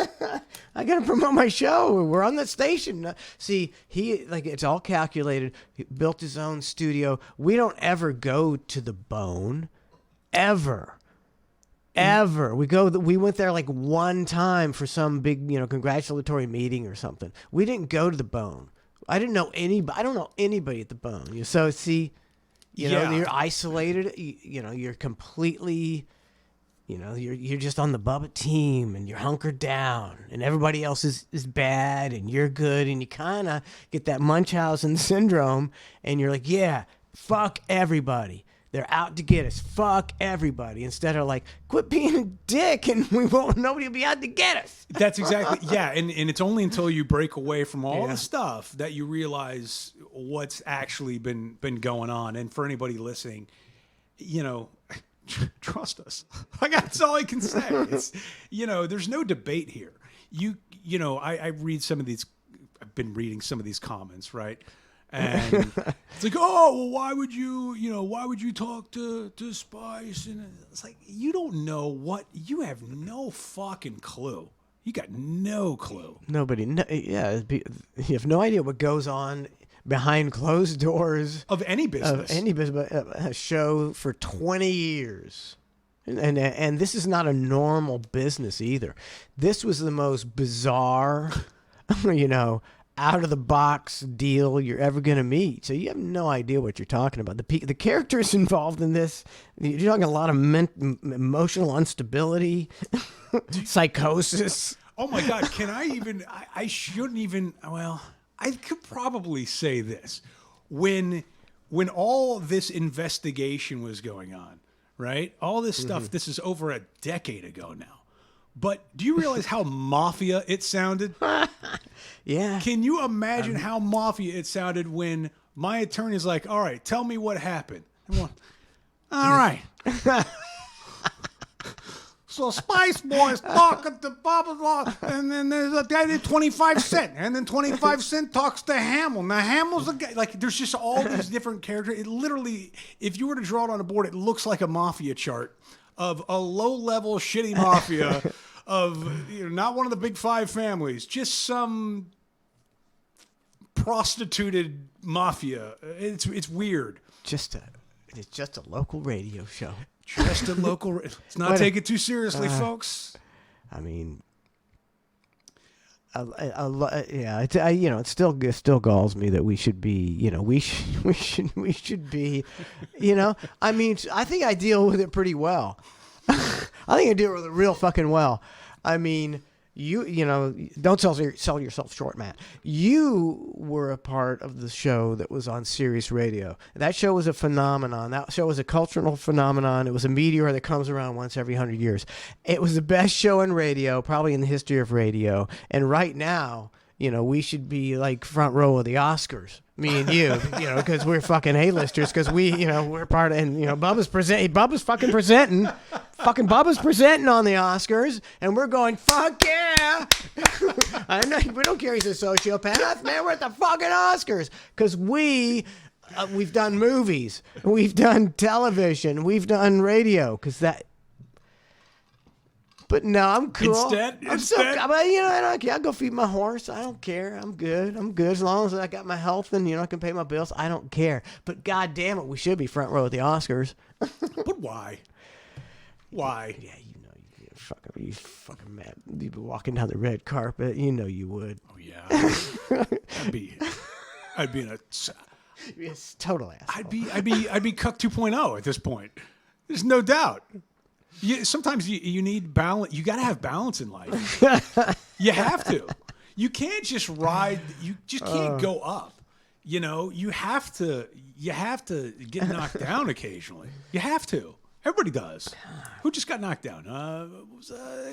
I got to promote my show. We're on the station. See, it's all calculated. He built his own studio. We don't ever go to the Bone. Ever. We went there like one time for some big, congratulatory meeting or something. We didn't go to the Bone. I don't know anybody at the Bone. So see, you're isolated. You're completely, you're just on the Bubba team and you're hunkered down and everybody else is bad and you're good and you kind of get that Munchausen syndrome and you're like, yeah, fuck everybody. They're out to get us. Fuck everybody. Instead of like, quit being a dick and nobody will be out to get us. That's exactly, yeah. And it's only until you break away from all the stuff that you realize what's actually been going on. And for anybody listening, trust us. That's all I can say. It's, there's no debate here. I read some of these, I've been reading some of these comments, right? And it's like, oh, well, why would you talk to Spice? And it's like, you don't know you have no fucking clue. You got no clue. You have no idea what goes on behind closed doors. Of any business. A show for 20 years. And this is not a normal business either. This was the most bizarre, out of the box deal you're ever going to meet. So you have no idea what you're talking about. The characters involved in this, you're talking a lot of emotional instability, psychosis. Oh my God. Can I even, I shouldn't even, well, I could probably say this. When all this investigation was going on, right? All this stuff, this is over a decade ago now. But do you realize how mafia it sounded? Yeah. Can you imagine how mafia it sounded when my attorney's like, all right, tell me what happened. I'm going, all right. So Spice Boy's talking to blah, blah, blah, and then there's a guy named 25 Cent, and then 25 Cent talks to Hamill. Now, Hamill's a guy, like, there's just all these different characters. It literally, if you were to draw it on a board, it looks like a mafia chart of a low-level shitty mafia of not one of the big five families, just some prostituted mafia. It's weird. It's just a local radio show. Just a local. Let's not take it too seriously, folks. I mean, it still galls me that we should be, we should be, I mean, I think I deal with it pretty well. I think I deal with it real fucking well. I mean, don't sell yourself short, Matt. You were a part of the show that was on Sirius Radio. That show was a phenomenon. That show was a cultural phenomenon. It was a meteor that comes around once every 100 years. It was the best show in radio, probably in the history of radio. And right now, we should be like front row of the Oscars. Me and you, because we're fucking A-listers, because we're part of, and, Bubba's fucking presenting on the Oscars, and we're going, fuck yeah! I know, we don't care he's a sociopath, man, we're at the fucking Oscars, because we've done movies, we've done television, we've done radio, because that... But no, I'm cool. I don't care. I'll go feed my horse. I don't care. I'm good. As long as I got my health and, I can pay my bills. I don't care. But God damn it, we should be front row at the Oscars. But why? Why? Yeah, you fucking mad. You'd be walking down the red carpet. You would. Oh, yeah. I'd be in a... It's total asshole. I'd be Cuck 2.0 at this point. There's no doubt. Sometimes you need balance. You got to have balance in life. You have to. You can't just ride. You just can't go up. You have to get knocked down occasionally. You have to. Everybody does. Who just got knocked down?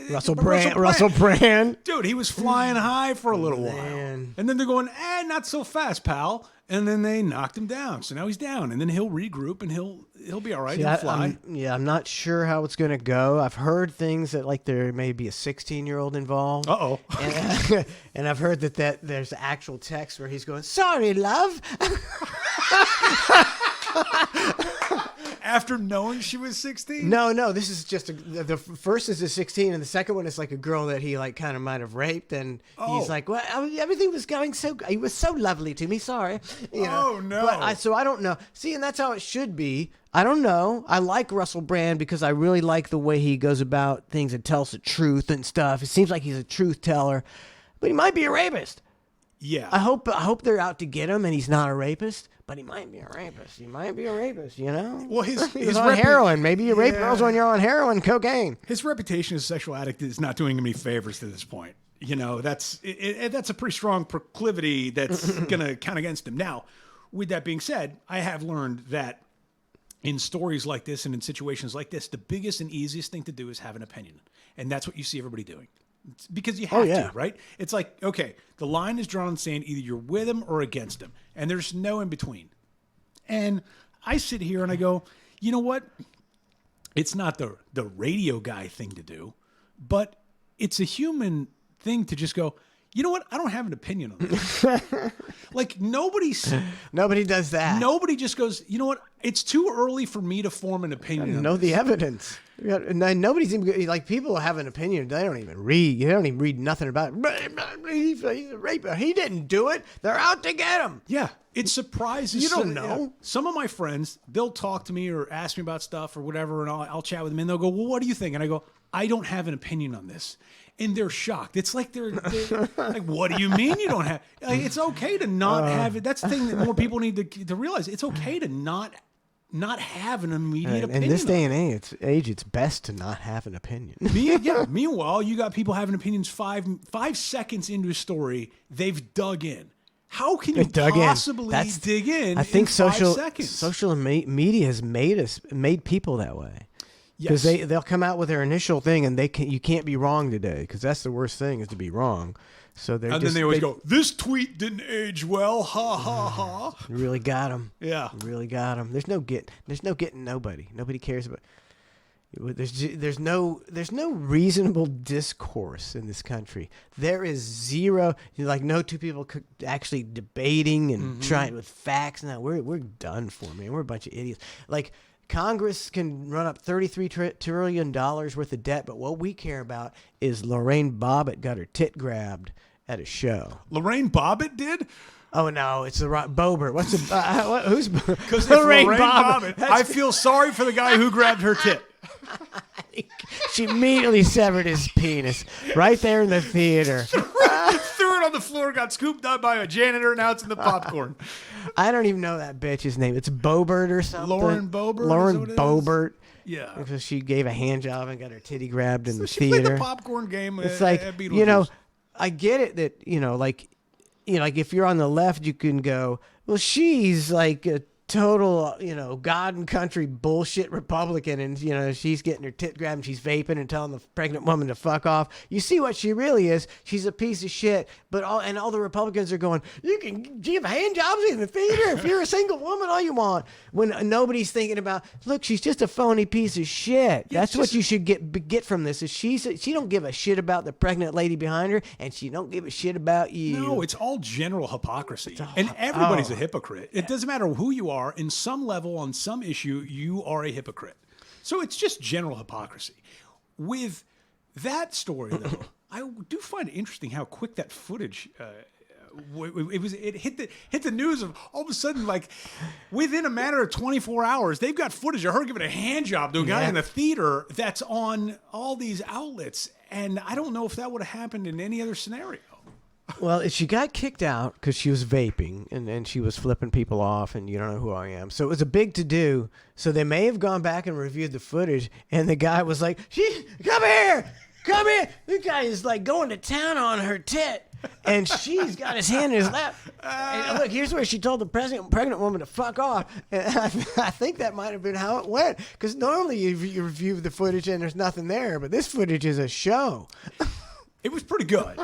Russell Brand. Dude, he was flying high for a little while. Man. And then they're going, not so fast, pal. And then they knocked him down. So now he's down. And then he'll regroup and he'll be all right. He'll fly. I'm not sure how it's going to go. I've heard things that like there may be a 16-year-old involved. Uh-oh. And I've heard that there's actual text where he's going, sorry, love. After knowing she was 16? No, this is just the first is a 16 and the second one is like a girl that he like kind of might have raped and he's like, well, everything was going so he was so lovely to me, sorry. You know? Oh no. But I don't know. See, and that's how it should be. I don't know. I like Russell Brand because I really like the way he goes about things and tells the truth and stuff. It seems like he's a truth teller, but he might be a rapist. Yeah. I hope they're out to get him and he's not a rapist. But he might be a rapist. He might be a rapist, you know? Well, his on heroin. Maybe you rape girls when you're on heroin, cocaine. His reputation as a sexual addict is not doing him any favors to this point. You know, that's a pretty strong proclivity that's going to count against him. Now, with that being said, I have learned that in stories like this and in situations like this, the biggest and easiest thing to do is have an opinion. And that's what you see everybody doing. Because you have to, right? It's like, okay, the line is drawn in the sand. Either you're with him or against him. And there's no in between. And I sit here and I go, you know what? It's not the radio guy thing to do, but it's a human thing to just go, you know what? I don't have an opinion on this. Like nobody does that. Nobody just goes, you know what? It's too early for me to form an opinion on know this. the evidence. Nobody's even like people have an opinion. They don't even read. You don't even read nothing about it. He's a rapist. He didn't do it. They're out to get him. Yeah, it surprises. You don't know. Some of my friends, they'll talk to me or ask me about stuff or whatever, and I'll chat with them, and they'll go, "Well, what do you think?" And I go, "I don't have an opinion on this." And they're shocked. It's like they're like, "What do you mean you don't have?" Like, it's okay to not have it. That's the thing that more people need to realize. It's okay to not have an immediate opinion. In this day and age, it's best to not have an opinion. Meanwhile, you got people having opinions 5 seconds into a story. They've dug in. How can you possibly dig in? I think in 5 seconds? social media has made people that way. Because they'll come out with their initial thing and you can't be wrong today because that's the worst thing is to be wrong. So then they always go, this tweet didn't age well, ha ha ha. Really got him. Yeah, really got him. There's no getting nobody. Nobody cares about. There's no reasonable discourse in this country. There is zero. No two people actually debating and trying with facts. Now we're done for, man. We're a bunch of idiots. Like. Congress can run up $33 trillion worth of debt, but what we care about is Lorraine Bobbitt got her tit grabbed at a show. Lorraine Bobbitt did? Oh no, it's the Boebert. What's who's? Because Lorraine Bobbitt. I feel sorry for the guy who grabbed her tit. She immediately severed his penis right there in the theater. Threw it on the floor, got scooped up by a janitor, now it's in the popcorn. I don't even know that bitch's name. It's Boebert or something. Lauren Boebert? Lauren Boebert. Yeah. Because she gave a hand job and got her titty grabbed in the she theater. She played the popcorn game it's at Beetlejuice. I get it that, like if you're on the left, you can go, well, she's like a total, God and country bullshit Republican, and she's getting her tit grabbed and she's vaping and telling the pregnant woman to fuck off. You see what she really is? She's a piece of shit. But all the Republicans are going, you can give hand jobs in the theater if you're a single woman, all you want. When nobody's thinking about, look, she's just a phony piece of shit. That's what you should get from this. Is she don't give a shit about the pregnant lady behind her, and she don't give a shit about you. No, it's all general hypocrisy, and everybody's a hypocrite. It doesn't matter who you are. In some level, on some issue, you are a hypocrite. So it's just general hypocrisy. With that story, though, I do find it interesting how quick that footage it hit the news of all of a sudden, like within a matter of 24 hours, they've got footage of her giving a hand job to a guy in the theater that's on all these outlets. And I don't know if that would have happened in any other scenario. Well, she got kicked out because she was vaping and she was flipping people off and you don't know who I am. So it was a big to-do. So they may have gone back and reviewed the footage and the guy was like, come here. come here. The guy is like going to town on her tit. And she's got his hand in his lap. And look, here's where she told the pregnant woman to fuck off. And I think that might have been how it went. Because normally you review the footage and there's nothing there. But this footage is a show. It was pretty good.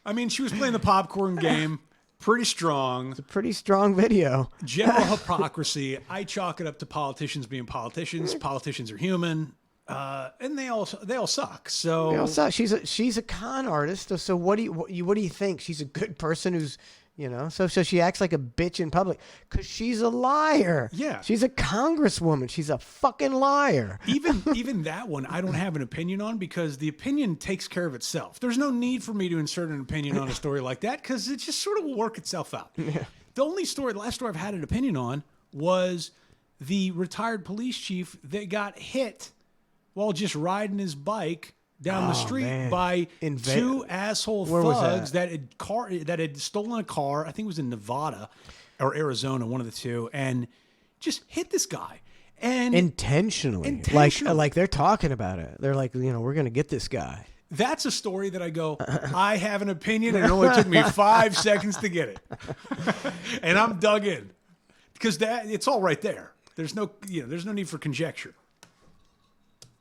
I mean, she was playing the popcorn game. Pretty strong. It's a pretty strong video. General hypocrisy. I chalk it up to politicians being politicians. Politicians are human. And they all suck. So You know, so she's a con artist. So what do you think? She's a good person who's, you know, so she acts like a bitch in public because she's a liar. Yeah. She's a congresswoman. She's a fucking liar. even that one I don't have an opinion on because the opinion takes care of itself. There's no need for me to insert an opinion on a story like that because it just sort of will work itself out. Yeah. The last story I've had an opinion on was the retired police chief that got hit while just riding his bike down the street by two asshole thugs that had stolen a car. I think it was in Nevada or Arizona, one of the two, and just hit this guy. And Intentionally. Like they're talking about it. They're like, you know, we're going to get this guy. That's a story that I go, I have an opinion, and it only took me 5 seconds to get it. And I'm dug in. Because it's all right there. There's no need for conjecture.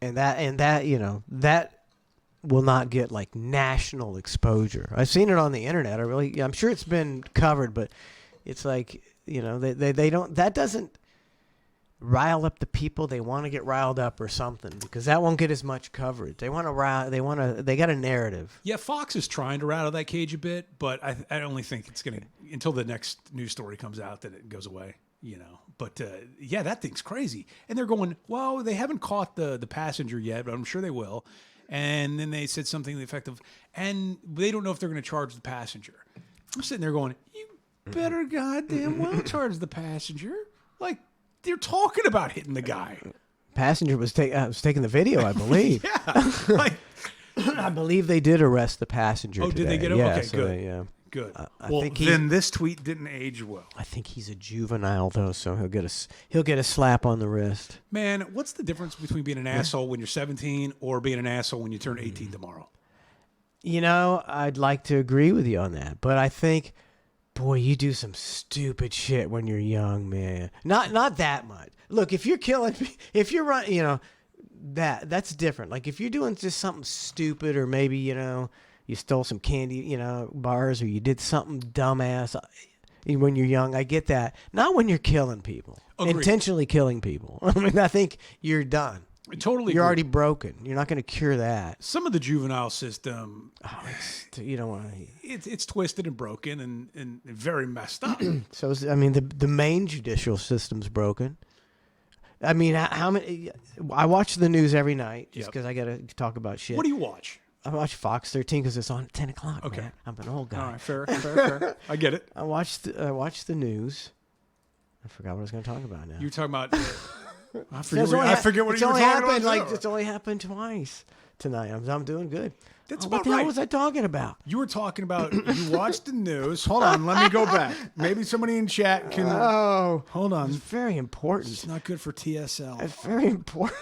And that, you know, that will not get like national exposure. I've seen it on the internet. I'm sure it's been covered, but it's like, you know, they don't, that doesn't rile up the people they want to get riled up or something, because that won't get as much coverage. They got a narrative. Yeah, Fox is trying to rattle that cage a bit, but I only think it's going to, until the next news story comes out, that it goes away, you know. But yeah, that thing's crazy. And they're going, well, they haven't caught the passenger yet, but I'm sure they will. And then they said something to the effect of, and they don't know if they're going to charge the passenger. I'm sitting there going, you better goddamn well charge the passenger. Like, they're talking about hitting the guy. Passenger was taking the video, I believe. Yeah. Like, I believe they did arrest the passenger. Did they get him? Yeah, okay, so good. yeah. Good. I well, think then this tweet didn't age well. I think he's a juvenile though, so he'll get a slap on the wrist. Man, what's the difference between being an asshole when you're 17 or being an asshole when you turn 18 tomorrow? You know, I'd like to agree with you on that, but I think, boy, you do some stupid shit when you're young, man. Not that much. Look, if you're running, you know, that's different. Like if you're doing just something stupid, or maybe, you know, you stole some candy, you know, bars, or you did something dumbass when you're young. I get that. Not when you're killing people. Agreed. Intentionally killing people. I mean, I think you're done. Totally. You're already broken. You're not going to cure that. Some of the juvenile system, You don't want to. it's twisted and broken and very messed up. So, I mean, the main judicial system's broken. I mean, how many? I watch the news every night just because I got to talk about shit. What do you watch? I watch Fox 13 because it's on at 10 o'clock. Okay. Man. I'm an old guy. All right, fair. I get it. I watch the news. I forgot what I was going to talk about now. You're talking about. I It's forget what you were only talking happened about. it's only happened twice tonight. I'm doing good. That's what about the right. hell was I talking about? You were talking about you watched the news. Hold on, let me go back. Maybe somebody in chat can. Oh, hold on. it's very important. It's not good for TSL. It's very important.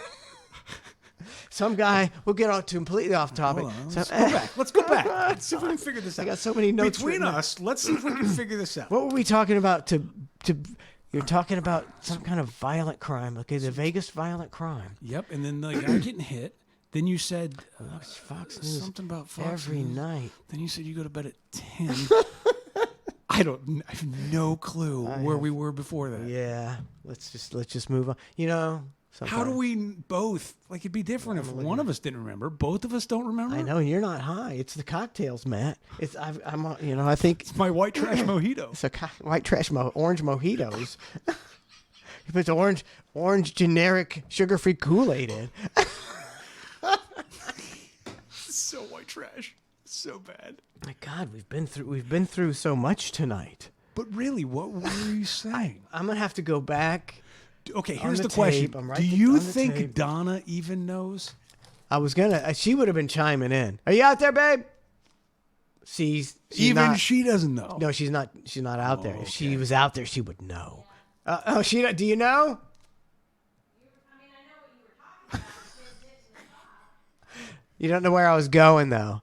Some guy, we'll get on to completely off topic. Hold on, let's go back. Let's go back. Let's see if we can figure this out. I got so many notes Between written us, let's see if we can figure this out. What were we talking about? You're talking about some kind of violent crime. Okay, the Vegas violent crime. Yep, and then the guy getting hit. Then you said Fox News something about Fox every News. night. Then you said you go to bed at 10. I have no clue where we were before that. Yeah, let's just move on. You know, How do we both, like, it'd be different if one of us didn't remember. Both of us don't remember. I know you're not high. It's the cocktails, Matt. I'm you know, I think It's my white trash mojito. it's a white trash orange mojitos. He puts orange generic sugar-free Kool-Aid in. So white trash. So bad. My God, we've been through so much tonight. But really, what were you saying? I'm gonna have to go back. Okay, on here's the the question. tape. I'm Do writing you on the think tape. Donna even knows? I was gonna. She would have been chiming in. Are you out there, babe? She's Even not, she doesn't know. No, she's not. She's not out there. If she okay. was out there, she would know. She. Do you know? You don't know where I was going though.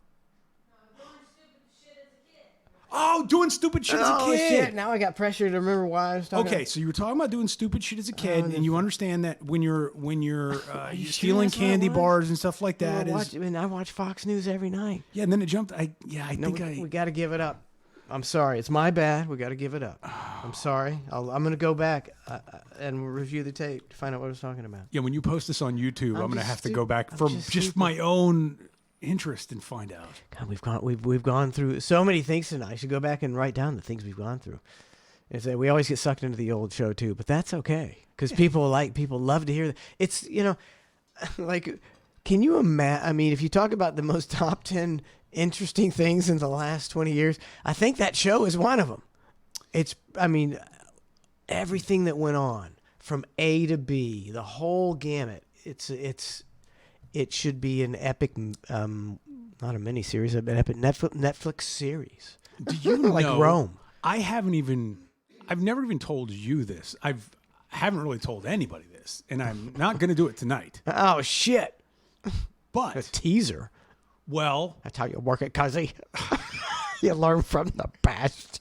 Oh, doing stupid shit as a Oh kid. shit! Now I got pressure to remember why I was talking. Okay, so you were talking about doing stupid shit as a kid, and you understand that when you're you stealing sure that's what it candy was? bars and stuff like that. I watch Fox News every night. Yeah, and then it jumped. I No, think we got to give it up. I'm sorry. It's my bad. We got to give it up. I'm sorry. I'm going to go back and review the tape to find out what I was talking about. Yeah, when you post this on YouTube, I'm gonna just have to stu- go back I'm for just just stupid. my own interest and find out. God, we've gone through so many things tonight. I should go back and write down the things we've gone through. Is that we always get sucked into the old show too, but that's okay because people love to hear that. It's like, can you imagine? I mean, if you talk about the most top 10 interesting things in the last 20 years, I think that show is one of them. Everything that went on from A to B, the whole gamut. It should be an epic, not a mini series, an epic Netflix series. Do you Like know, Rome. I've never even told you this. I haven't really told anybody this, and I'm not gonna do it tonight. Oh shit! A But teaser. well, That's how you work it, cuzzy. You learn from the past.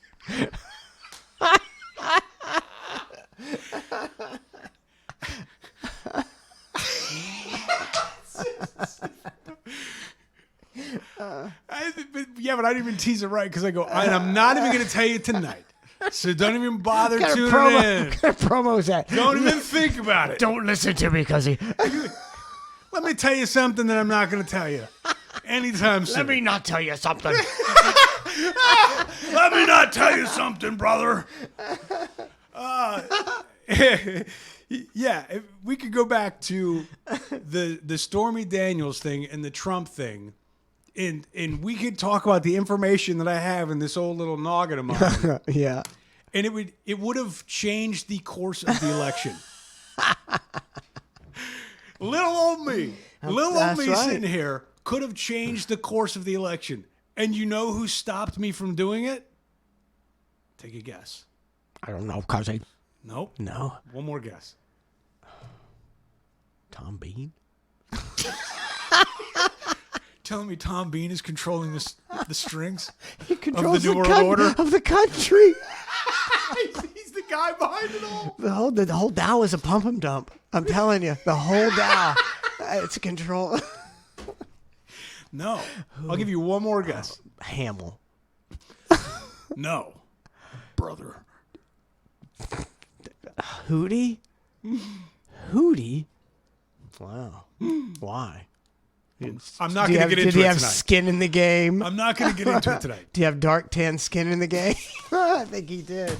but I didn't even tease it right because I go, and I'm not even gonna tell you tonight. So don't even bother What kind tuning of promo, in. what kind of promo is that? Don't even think about it. Don't listen to me, cuzzy. Let me tell you something that I'm not going to tell you anytime soon. Let me not tell you something. Let me not tell you something, brother. Yeah, if we could go back to the Stormy Daniels thing and the Trump thing, and we could talk about the information that I have in this old little noggin of mine, Yeah. and it would have changed the course of the election. Little old me That's right. sitting here could have changed the course of the election. And you know who stopped me from doing it? Take a guess. I don't know, cuzzy. Nope. No. One more guess. Tom Bean? Telling me Tom Bean is controlling the strings? He controls New World Order? of the country. He's the guy behind it all. The whole Dow is a pump and dump. I'm telling you, the whole Dow. It's a control. No. I'll give you one more guess. Hamill. No. Brother. Hootie? Hootie? Wow. Why? I'm not Do you going have, to get did into he it have tonight. skin in the game? I'm not going to get into it tonight. Do you have dark tan skin in the game? I think he did.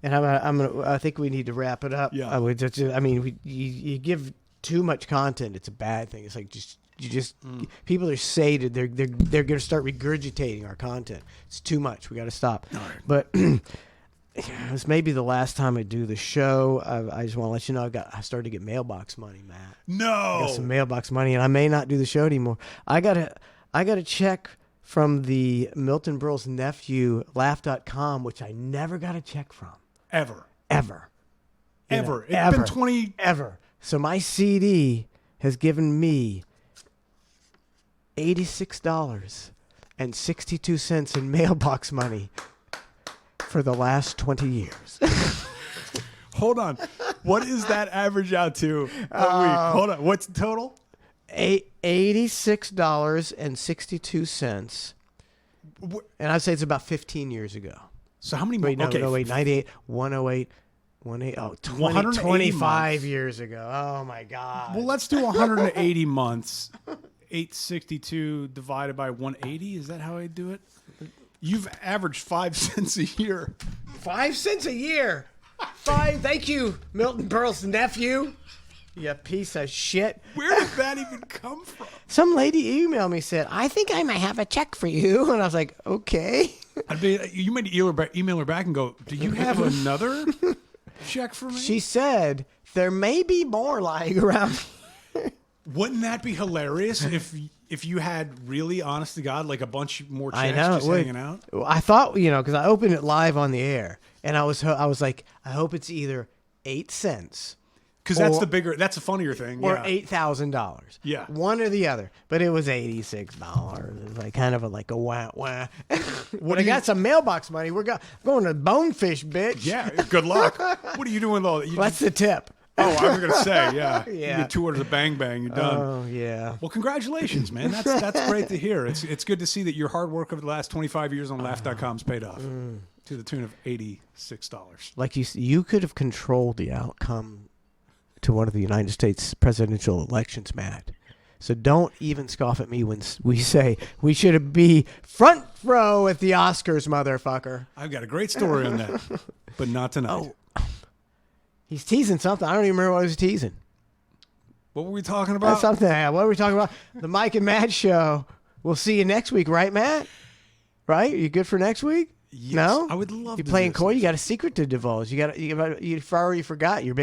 And I think we need to wrap it up. Yeah. You give too much content, it's a bad thing. It's like people are sated. They're going to start regurgitating our content. It's too much. We got to stop. All right. But this may be the last time I do the show. I just want to let you know I started to get mailbox money, Matt. I got some No. mailbox money, and I may not do the show anymore. I got a check from the Milton Berle's nephew, Laugh.com, which I never got a check from. Ever. Ever. You know, Ever. It's ever. been 20. Ever. So my CD has given me $86.62 in mailbox money for the last 20 years. Hold on. What is that average out to a week? Hold on. What's the total? $86.62. And I'd say it's about 15 years ago. So how many more? Wait, no, okay. no, wait, 98, 108, 18, oh, 20, 180 25 months. years ago. Oh, my God. Well, let's do 180 months. 862 divided by 180. Is that how I do it? You've averaged 5 cents a year. 5 cents a year. Thank you, Milton Berle's nephew. You piece of shit. Where did that even come from? Some lady emailed me, said, I think I might have a check for you. And I was like, okay. You might email her back and go, do you have another check for me? She said, there may be more lying around. Wouldn't that be hilarious if you had really, honest to God, like a bunch more checks I know, just it would. hanging out? I thought, because I opened it live on the air. And I was like, I hope it's either 8 cents Because that's Or- the bigger, that's a funnier thing. or Yeah. $8,000. Yeah. One or the other. But it was $86. It was like kind of like a wah wah. When I do you- got some mailbox money, we're going to Bonefish, bitch. Yeah. Good luck. What are you doing with all that? You That's the tip. oh, I was going to say, yeah. You Yeah. get 2 orders of Bang Bang, you're done. Oh yeah. Well, congratulations, man. That's great to hear. It's good to see that your hard work over the last 25 years on Laugh.com's paid off to the tune of $86. Like you could have controlled the outcome to one of the United States presidential elections, Matt. So don't even scoff at me when we say we should be front row at the Oscars, motherfucker. I've got a great story on that, but not tonight. Oh, he's teasing something. I don't even remember what he was teasing. What were we talking That's about? something. What are we talking about? The Mike and Matt show. We'll see you next week, right, Matt? Right? You good for next week? Yes, No? I would love You to playing do coy? this. You got a secret to divulge. You already forgot. You're